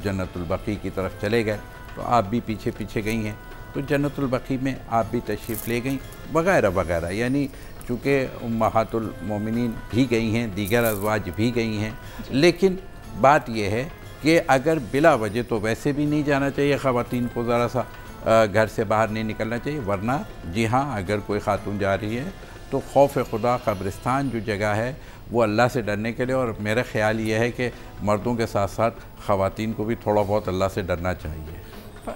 जन्नतुल बकी की तरफ चले गए, तो आप भी पीछे पीछे गई हैं, तो जन्नतुल बकी में आप भी तशरीफ़ ले गई वगैरह वगैरह। यानी चूँकि उम्महातुल मोमिनीन भी गई हैं, दीगर अज़वाज भी गई हैं, लेकिन बात यह है कि अगर बिला वजह तो वैसे भी नहीं जाना चाहिए, ख़वातीन को ज़रा सा घर से बाहर नहीं निकलना चाहिए। वरना जी हाँ, अगर कोई खातून जा रही है तो खौफ खुदा कब्रिस्तान जो जगह है वो अल्लाह से डरने के लिए, और मेरा ख़्याल ये है कि मर्दों के साथ साथ ख़वातीन को भी थोड़ा बहुत अल्लाह से डरना चाहिए। तो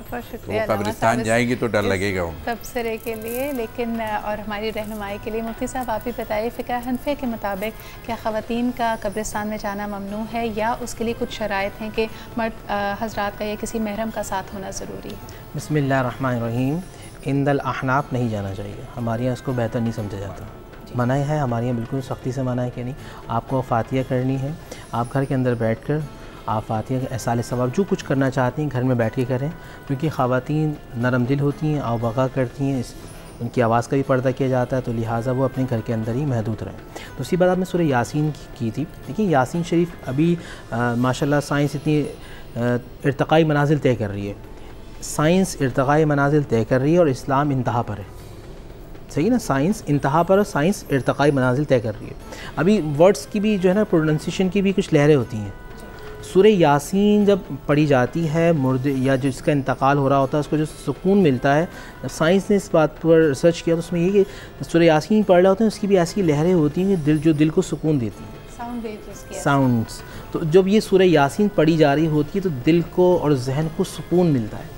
वो कब्रिस्तान जाएंगी तो डर लगेगा तबसरे के लिए। लेकिन और हमारी रहनुमाई के लिए मुफ्ती साहब आप ही बताइए, फ़िक़्ह हनफ़ी के मुताबिक क्या ख़वातीन का कब्रिस्तान में जाना ममनू है, या उसके लिए कुछ शराइत हैं कि मर्द हज़रात का या किसी महरम का साथ होना ज़रूरी है? बिस्मिल्लाहिर्रहमानिर्रहीम। इंदल अहनाफ नहीं जाना चाहिए, हमारे यहाँ इसको बेहतर नहीं समझा जाता। मना है, हमारे यहाँ बिल्कुल सख्ती से मना है कि नहीं, आपको फातिहा करनी है, आप घर के अंदर बैठकर आप फातिहा का एहसाल सवाब जो कुछ करना चाहती हैं घर में बैठ के करें, क्योंकि ख़वातीन नरम दिल होती हैं, आवबगा करती हैं, उनकी आवाज़ का भी पर्दा किया जाता है, तो लिहाजा वो अपने घर के अंदर ही महदूद रहें। तो उसी बात आपने सूरह यासीन की थी। देखिए, यासीन शरीफ अभी माशाल्लाह साइंस इतनी इर्तक़ाई मनाजिल तय कर रही है, साइंस इर्तक़ाई मनाजिल तय कर रही है और इस्लाम इंतहा पर है। सही ना, साइंस इंतहा पर और साइंस इर्तक़ाई मनाजिल तय कर रही है। अभी वर्ड्स की भी जो है ना, प्रोनाउंसिएशन की भी कुछ लहरें होती हैं। सूरह यासीन जब पढ़ी जाती है, मुर्दे या जिसका इंतकाल हो रहा होता है उसको जो सुकून मिलता है, साइंस ने इस बात पर रिसर्च किया तो उसमें ये कि सूरह यासीन पढ़ रहे होते हैं उसकी भी ऐसी लहरें होती हैं जो दिल को सुकून देती हैं, साउंड्स। तो जब ये सूरह यासीन पढ़ी जा रही होती है तो दिल को और जहन को सुकून मिलता है।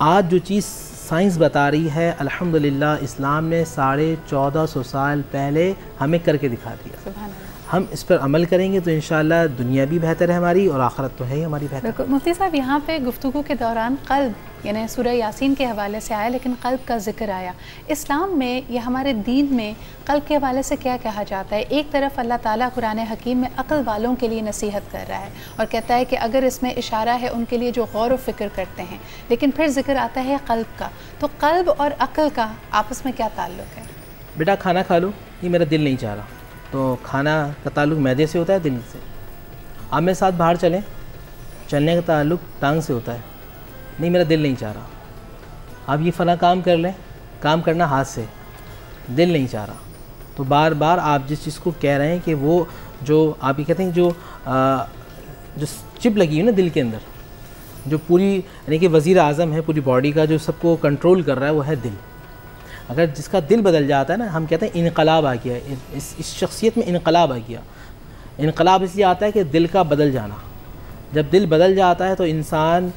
आज जो चीज़ साइंस बता रही है, अल्हम्दुलिल्लाह इस्लाम ने 1450 साल पहले हमें करके दिखा दिया। हम इस पर अमल करेंगे तो इंशाअल्लाह दुनिया भी बेहतर है हमारी, और आखिरत तो है ही हमारी बेहतर। मुफ्ती साहब, यहाँ पे गुफ्तगू के दौरान क़ल्ब यानी सूरह यासीन के हवाले से आया, लेकिन क़ल्ब का ज़िक्र आया। इस्लाम में या हमारे दीन में क़ल्ब के हवाले से क्या कहा जाता है? एक तरफ अल्लाह ताला कुरान हकीम में अक़ल वालों के लिए नसीहत कर रहा है और कहता है कि अगर इसमें इशारा है उनके लिए जो गौर व फ़िक्र करते हैं, लेकिन फिर ज़िक्र आता है क़ल्ब का। तो क़ल्ब और अक़ल का आपस में क्या ताल्लुक़ है? बेटा खाना खा लो, ये मेरा दिल नहीं चाह रहा, तो खाना का ताल्लुक़ मैदे से होता है, दिल से। आप मेरे साथ बाहर चलें, चलने का ताल्लुक़ टांग से होता है, नहीं मेरा दिल नहीं चाह रहा। आप ये फ़ला काम कर लें, काम करना हाथ से, दिल नहीं चाह रहा। तो बार बार आप जिस चीज़ को कह रहे हैं कि वो जो आप ये कहते हैं जो चिप लगी है ना दिल के अंदर, जो पूरी यानी कि वज़ीर आज़म है पूरी बॉडी का, जो सबको कंट्रोल कर रहा है वो है दिल। अगर जिसका दिल बदल जाता है ना, हम कहते हैं इनकलाब आ गया, इस शख्सियत में इनकलाब आ गया। इनकलाब इसलिए आता है कि दिल का बदल जाना। जब दिल बदल जाता है तो इंसान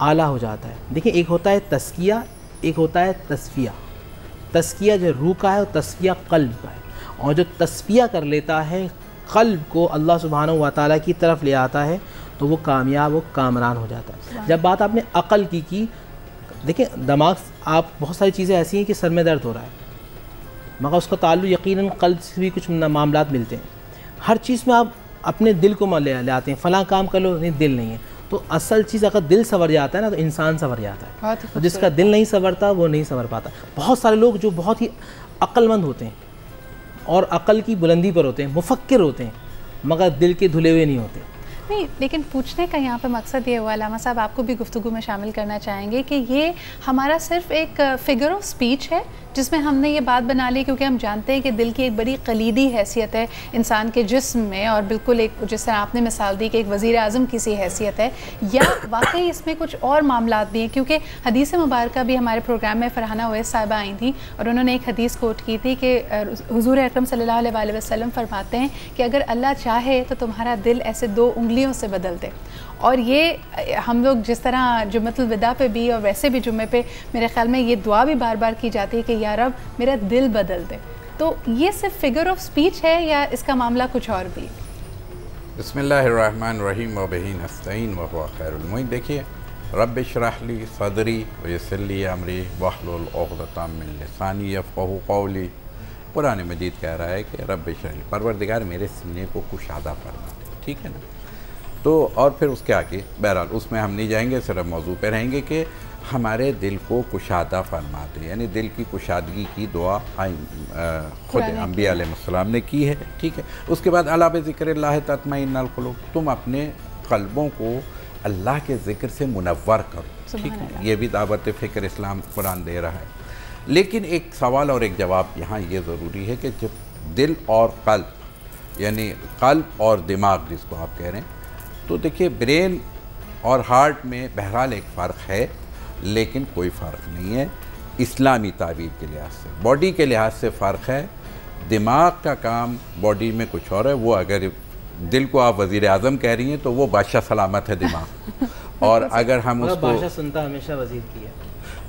आला हो जाता है। देखिए, एक होता है तस्किया, एक होता है तस्फिया। तस्किया जो रूह का है और तस्फिया क़ल्ब का है, और जो तस्फिया कर लेता है क़ल्ब को अल्लाह सुब्हानहू व तआला की तरफ ले आता है तो वो कामयाब, वो कामरान हो जाता है। जब बात आपने अक़ल की देखिए, दिमाग आप बहुत सारी चीज़ें ऐसी हैं कि सर में दर्द हो रहा है, मगर उसका ताल्लुक़ यकीनन क़ल्ब से भी कुछ मामलात मिलते हैं। हर चीज़ में आप अपने दिल को ले आते हैं, फ़लाँ काम कर लो, नहीं दिल नहीं है। तो असल चीज़ अगर दिल संवर जाता है ना तो इंसान संवर जाता है, तो जिसका दिल नहीं संवरता वो नहीं संवर पाता। बहुत सारे लोग जो बहुत ही अक्लमंद होते हैं और अक़ल की बुलंदी पर होते हैं, मुफक्किर होते हैं, मगर दिल के धुले हुए नहीं होते। नहीं, लेकिन पूछने का यहाँ पे मकसद ये हुआ, अल्लामा साहब आपको भी गुफ्तगू में शामिल करना चाहेंगे कि ये हमारा सिर्फ एक फिगर ऑफ स्पीच है जिसमें हमने ये बात बना ली क्योंकि हम जानते हैं कि दिल की एक बड़ी कलीदी हैसियत है इंसान के जिस्म में, और बिल्कुल एक जिस तरह आपने मिसाल दी कि एक वज़ीर आज़म की सी हैसियत है, या वाकई इसमें कुछ और मामलात भी हैं? क्योंकि हदीस मुबारक भी हमारे प्रोग्राम में फ़रहाना ओवैस साहिबा आई थी और उन्होंने एक हदीस कोट की थी कि हुज़ूर अकरम सल्लल्लाहु अलैहि वसल्लम फरमाते हैं कि अगर अल्लाह चाहे तो तुम्हारा दिल ऐसे 2 उंगलियों से बदल दे। और ये हम लोग जिस तरह जुम्मतुल विदा पे भी और वैसे भी जुम्मे पे मेरे ख्याल में ये दुआ भी बार बार की जाती है कि या रब मेरा दिल बदल दे। तो ये सिर्फ फिगर ऑफ स्पीच है या इसका मामला कुछ और भी? बिस्मिल्लाहिर्रहमानिर्रहीम व बिही नस्तईन व हुवा खैरुल मुईन। देखिए, रब्ब इश्रह ली सदरी व यस्सिर ली अमरी वहलुल उक़दतम मिन लिसानी यफ़क़हू क़ौली। कुरान मजीद कह रहा है कि रब्ब इश्रह ली, परवरदिगार मेरे सीने को कुशादा फरमा दे, ठीक है ना। तो और फिर उसके आगे बहरहाल उसमें हम नहीं जाएंगे, सिर्फ मौजू पे रहेंगे कि हमारे दिल को कुशादा फरमाते, यानी दिल की कुशादगी की दुआ खुद अम्बिया अलैहिस्सलाम ने की है, ठीक है। उसके बाद अला बिज़िक्रिल्लाह तत्मइन्नुल क़ुलूब, तुम अपने क़ल्बों को अल्लाह के ज़िक्र से मुनव्वर करो, ठीक है। ये भी दावत फ़िक्र इस्लाम कुरान दे रहा है। लेकिन एक सवाल और एक जवाब यहाँ ये ज़रूरी है कि जब दिल और क़ल्ब, यानी क़ल्ब और दिमाग जिसको आप कह रहे हैं, तो देखिए ब्रेन और हार्ट में बहरहाल एक फ़र्क है, लेकिन कोई फ़र्क नहीं है इस्लामी ताबीर के लिहाज से। बॉडी के लिहाज से फ़र्क है, दिमाग का काम बॉडी में कुछ और है। वो अगर दिल को आप वज़ीर आज़म कह रही हैं तो वो बादशाह सलामत है दिमाग, और अगर हम उसको बादशाह सुनता हमेशा वज़ीर की है,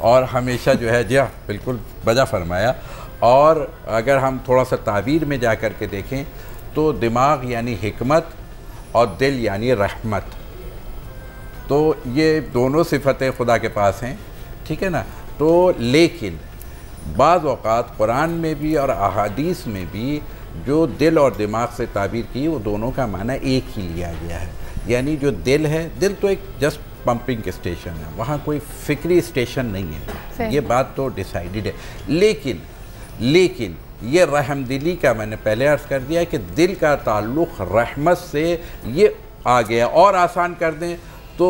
और हमेशा जो है जी हाँ बिल्कुल वजह फरमाया। और अगर हम थोड़ा सा ताबीर में जा कर के देखें तो दिमाग यानी हिकमत और दिल यानी रहमत, तो ये दोनों सिफतें खुदा के पास हैं, ठीक है ना। तो लेकिन बाज़ औक़ात कुरान में भी और अहादीस में भी जो दिल और दिमाग से ताबीर की वो दोनों का माना एक ही लिया गया है। यानी जो दिल है, दिल तो एक जस्ट पंपिंग स्टेशन है, वहाँ कोई फ़िक्री स्टेशन नहीं है, ये बात तो डिसाइडेड है। लेकिन ये रहमदिली का मैंने पहले अर्ज़ कर दिया कि दिल का ताल्लुक़ रहमत से ये आ गया। और आसान कर दें तो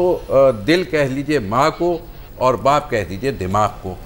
दिल कह लीजिए माँ को और बाप कह दीजिए दिमाग को।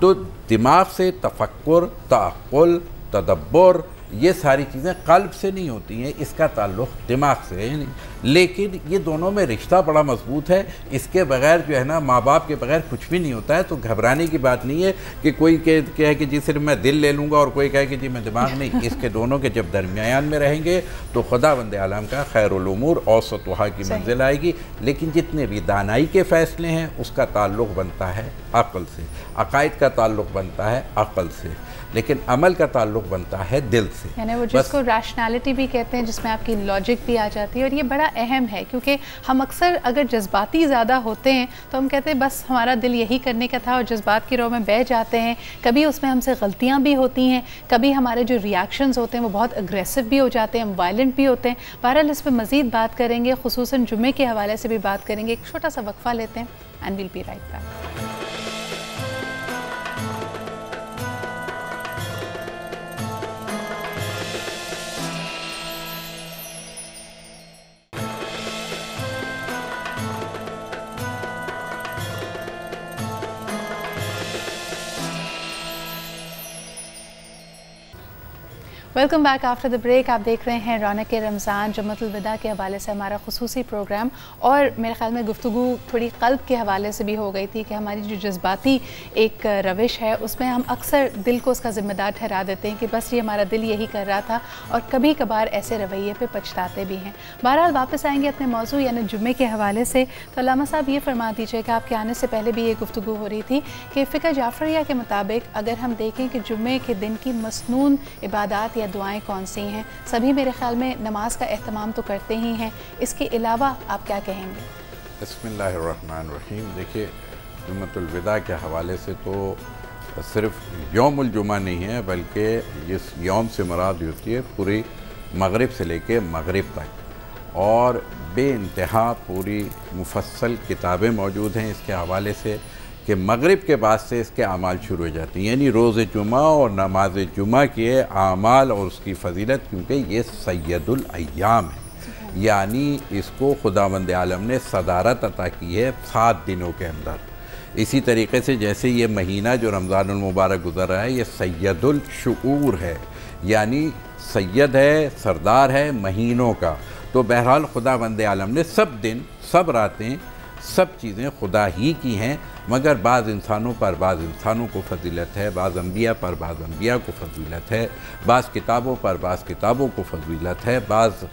तो दिमाग से तफक्कुर, ताक़ुल, तदब्बुर, ये सारी चीज़ें क़ल्ब से नहीं होती हैं, इसका ताल्लुक़ दिमाग से है। लेकिन ये दोनों में रिश्ता बड़ा मजबूत है, इसके बग़ैर जो है ना, माँ बाप के बग़ैर कुछ भी नहीं होता है। तो घबराने की बात नहीं है कि कोई कहे कि जी सिर्फ मैं दिल ले लूँगा और कोई कहे कि जी मैं दिमाग नहीं। इसके दोनों के जब दरमियान में रहेंगे तो खुदावंद आलम का खैरुल उमूर औसतुहा की मंजिल आएगी। लेकिन जितने भी दानाई के फ़ैसले हैं उसका ताल्लुक़ बनता है अक़ल से, अक़ाइद का ताल्लुक़ बनता है अक़ल से, लेकिन अमल का ताल्लुक़ बनता है दिल से। यानी वो जिसको रैशनैलिटी भी कहते हैं, जिसमें आपकी लॉजिक भी आ जाती है। और ये बड़ा अहम है क्योंकि हम अक्सर अगर जज्बाती ज़्यादा होते हैं तो हम कहते हैं बस हमारा दिल यही करने का था, और जज्बात की राह में बह जाते हैं। कभी उसमें हमसे गलतियाँ भी होती हैं, कभी हमारे जो रिएक्शंस होते हैं वो बहुत अग्रेसिव भी हो जाते हैं, हम वायलेंट भी होते हैं। बहरहाल इस पर मज़ीद बात करेंगे, खुसूसन जुम्मे के हवाले से भी बात करेंगे। एक छोटा सा वक्फा लेते हैं and will be right back. Welcome back after the break. आप देख रहे हैं रौनक रमज़ान जमातुल विदा के हवाले से हमारा खुसूसी प्रोग्राम, और मेरे ख्याल में गुफ्तगू थोड़ी क़ल्ब के हवाले से भी हो गई थी कि हमारी जो जज्बाती एक रविश है उसमें हम अक्सर दिल को उसका ज़िम्मेदार ठहरा देते हैं कि बस ये हमारा दिल यही कर रहा था, और कभी कभार ऐसे रवैये पे पछताते भी हैं। बहरहाल वापस आएंगे अपने मौजू यानी जुम्मे के हवाले से। तो अल्लामा साहब ये फरमा दीजिए कि आपके आने से पहले भी ये गुफ्तगू हो रही थी कि फ़िक़्ह जाफ़रिया के मुताबिक अगर हम देखें कि जुम्मे के दिन की मसनून इबादत या दुआएं कौन सी हैं, सभी मेरे ख्याल में नमाज का एहतमाम तो करते ही हैं, इसके अलावा आप क्या कहेंगे? बिस्मिल्लाहिर्रहमानिर्रहीम। देखिए, जुम्मतुल विदा के हवाले से तो सिर्फ यौमुल जुमा नहीं है, बल्कि इस यौम से मुराद होती है पूरी मगरिब से लेके मगरिब तक, और बेइंतहा पूरी मुफस्सल किताबें मौजूद हैं इसके हवाले से कि मगरिब के बाद से इसके आमाल शुरू हो जाती हैं, यानी रोज़े जुमा और नमाज जुमा के आमाल और उसकी फ़जीलत, क्योंकि ये सैयदुल अय्याम है, यानी इसको खुदावंद आलम ने सदारत अता की है 7 दिनों के अंदर। इसी तरीके से जैसे ये महीना जो रमज़ानुल मुबारक गुज़र रहा है, ये सैयदुल शुऊर है, यानी सैयद है, सरदार है महीनों का। तो बहरहाल खुदावंद आलम ने सब दिन, सब रातें, सब चीज़ें खुदा ही की हैं, मगर बाज़ इंसानों पर बाज़ इंसानों को फजीलत है, बाज़ अम्बिया पर बाज़ अम्बिया को फजीलत है, बाज़ किताबों पर बाज़ किताबों को फजीलत है, बाज़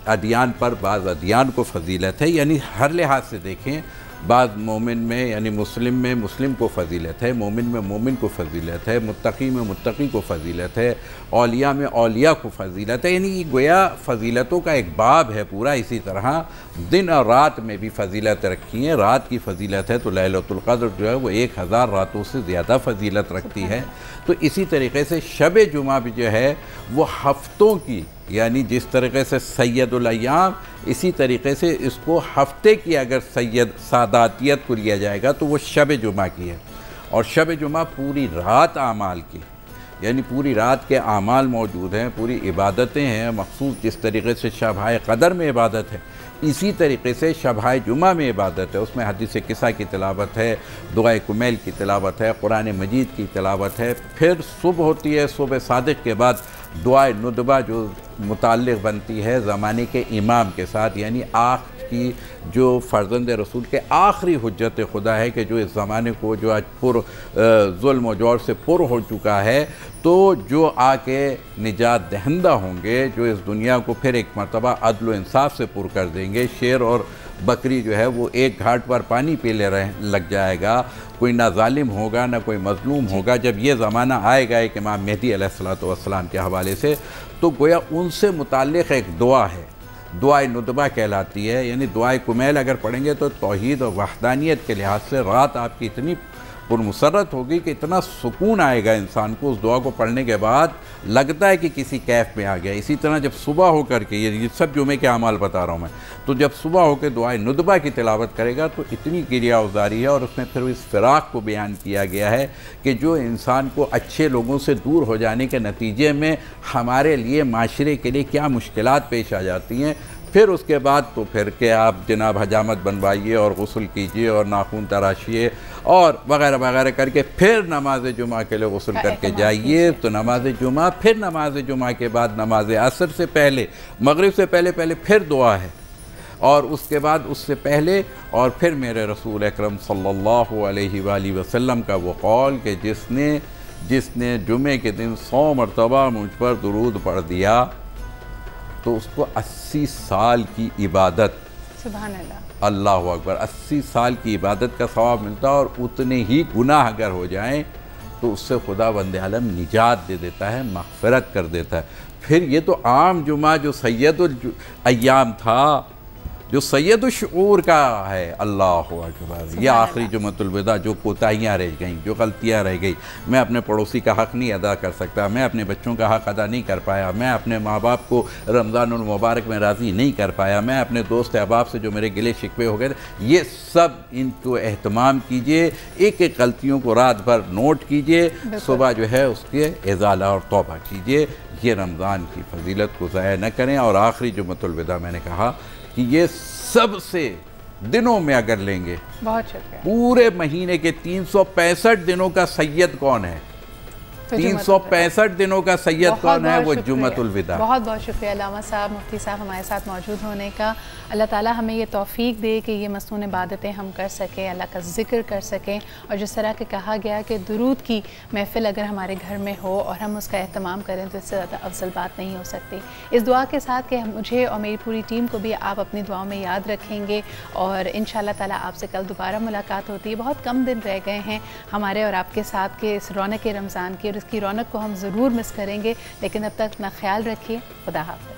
अदियान पर बाज़ अदियान को फजीलत है। यानी हर लिहाज से देखें, बाज़ मोमिन में यानी मुस्लिम में मुस्लिम को फजीलत है, मोमिन में मोमिन को फजीलत है, मुत्तकी में मुत्तकी को फजीलत है, औलिया में औलिया को फजीलत है। यानी ये गोया फ़जीलतों का एक बाब है पूरा। इसी तरह दिन और रात में भी फ़जीलत रखी है। रात की फ़जीलत है तो लैलतुल क़द्र जो है वो 1000 रातों से ज़्यादा फ़जीलत रखती है। तो इसी तरीके से शब जुमा भी जो है वो हफ्तों की, यानी जिस तरीके से सैयदुल अय्याम, इसी तरीके से इसको हफ्ते की अगर सैयद सादातियत को लिया जाएगा तो वो शब जुमा की है। और शब जुमा पूरी रात आमाल की, यानी पूरी रात के आमाल मौजूद हैं, पूरी इबादतें हैं मखसूस। जिस तरीके से शब क़दर में इबादत है, इसी तरीके से शब जुमा में इबादत है। उसमें हदीस किस्सा की तिलावत है, दुआए कुमैल की तिलावत है, कुरान मजीद की तिलावत है। फिर सुबह होती है, सुबह सादिक के बाद दुआए नुदबा जो मुताल्लिक़ बनती है ज़माने के इमाम के साथ, यानी आख की जो फ़र्ज़ंद रसूल के आखिरी हुज्जत खुदा है कि जो इस ज़माने को जो आज जुल्म और जौर से पुर हो चुका है, तो जो आके निजात दहंदा होंगे, जो इस दुनिया को फिर एक मरतबा अदल व इंसाफ से पुर कर देंगे। शेर और बकरी जो है वो एक घाट पर पानी पी लग जाएगा, कोई ना जालिम होगा ना कोई मजलूम होगा। जब ये ज़माना आएगा एक इमाम मेहदी अलैहिस्सलाम के हवाले से, तो गोया उनसे मुताल्लिक़ एक दुआ है, दुआए नुदबा कहलाती है। यानी दुआए कुमैल अगर पढ़ेंगे तो तौहीद और वहदानियत के लिहाज से रात आपकी इतनी पुरमुसरत होगी कि इतना सुकून आएगा इंसान को उस दुआ को पढ़ने के बाद, लगता है कि किसी कैफ़ में आ गया। इसी तरह जब सुबह हो कर के, ये सब जुमे के अमाल बता रहा हूँ मैं, तो जब सुबह होकर दुआए नुदबा की तिलावत करेगा तो इतनी गिरिया उजारी है। और उसमें फिर इस फ़िराक़ को बयान किया गया है कि जो इंसान को अच्छे लोगों से दूर हो जाने के नतीजे में हमारे लिए, माशरे के लिए क्या मुश्किलात पेश आ जाती हैं। फिर उसके बाद तो फिर के आप जनाब हजामत बनवाइए और गुस्ल कीजिए और नाखून तराशिए और वगैरह वगैरह करके फिर नमाज जुमा के लिए गुस्ल करके जाइए। तो नमाज जुमा, फिर नमाज जुमा के बाद नमाज असर से पहले, मगरिब से पहले फिर दुआ है, और उसके बाद उससे पहले, और फिर मेरे रसूल अकरम सल्लल्लाहु अलैहि वसल्लम का वो कौल कि जिसने जुमे के दिन 100 मरतबा मुझ पर दुरूद पढ़ दिया तो उसको 80 साल की इबादत, सुभान अल्लाह, अल्लाहु अकबर, 80 साल की इबादत का सवाब मिलता है। और उतने ही गुनाह अगर हो जाएं तो उससे खुदावंद आलम निजात दे देता है, मग़फ़िरत कर देता है। फिर ये तो आम जुमा जो सैयदुल अय्याम था, जो सैयद शुऊर का है, अल्लाहु अकबर, ये आखिरी जुमतुल विदा, जो कोताहियाँ रह गई, जो गलतियाँ रह गई, मैं अपने पड़ोसी का हक़ नहीं अदा कर सकता, मैं अपने बच्चों का हक़ अदा नहीं कर पाया, मैं अपने माँ बाप को रमज़ानुल मुबारक में राज़ी नहीं कर पाया, मैं अपने दोस्त अहबाब से जो मेरे गिले शिकवे हो गए, ये सब इनको एहतमाम कीजिए, एक एक गलतियों को रात भर नोट कीजिए, सुबह जो है उसके इज़ाला और तौबा कीजिए। ये रमज़ान की फजीलत को ज़ाया न करें। और आखिरी जुमतुल विदा मैंने कहा कि ये सबसे दिनों में अगर लेंगे, बहुत शुक्रिया, पूरे महीने के 365 दिनों का सैयद कौन है? 365 दिनों का सैयद कौन है? वो जुम्मतुल विदा। बहुत बहुत शुक्रिया अल्लामा साहब, मुफ्ती साहब हमारे साथ मौजूद होने का। अल्लाह ताला हमें ये तौफीक दे कि ये मसनून इबादतें हम कर सकें, अल्लाह का ज़िक्र कर सकें, और जिस तरह के कहा गया कि दुरूद की महफ़िल अगर हमारे घर में हो और हम उसका एहतमाम करें तो इससे ज़्यादा अफजल बात नहीं हो सकती। इस दुआ के साथ कि मुझे और मेरी पूरी टीम को भी आप अपनी दुआओं में याद रखेंगे, और इंशाअल्लाह ताला आपसे कल दोबारा मुलाकात होती है। बहुत कम दिन रह गए हैं हमारे और आपके साथ के इस रौनक रमज़ान की, और इसकी रौनक को हम ज़रूर मिस करेंगे, लेकिन अब तक अपना ख्याल रखिए। खुदा हाफ़िज़।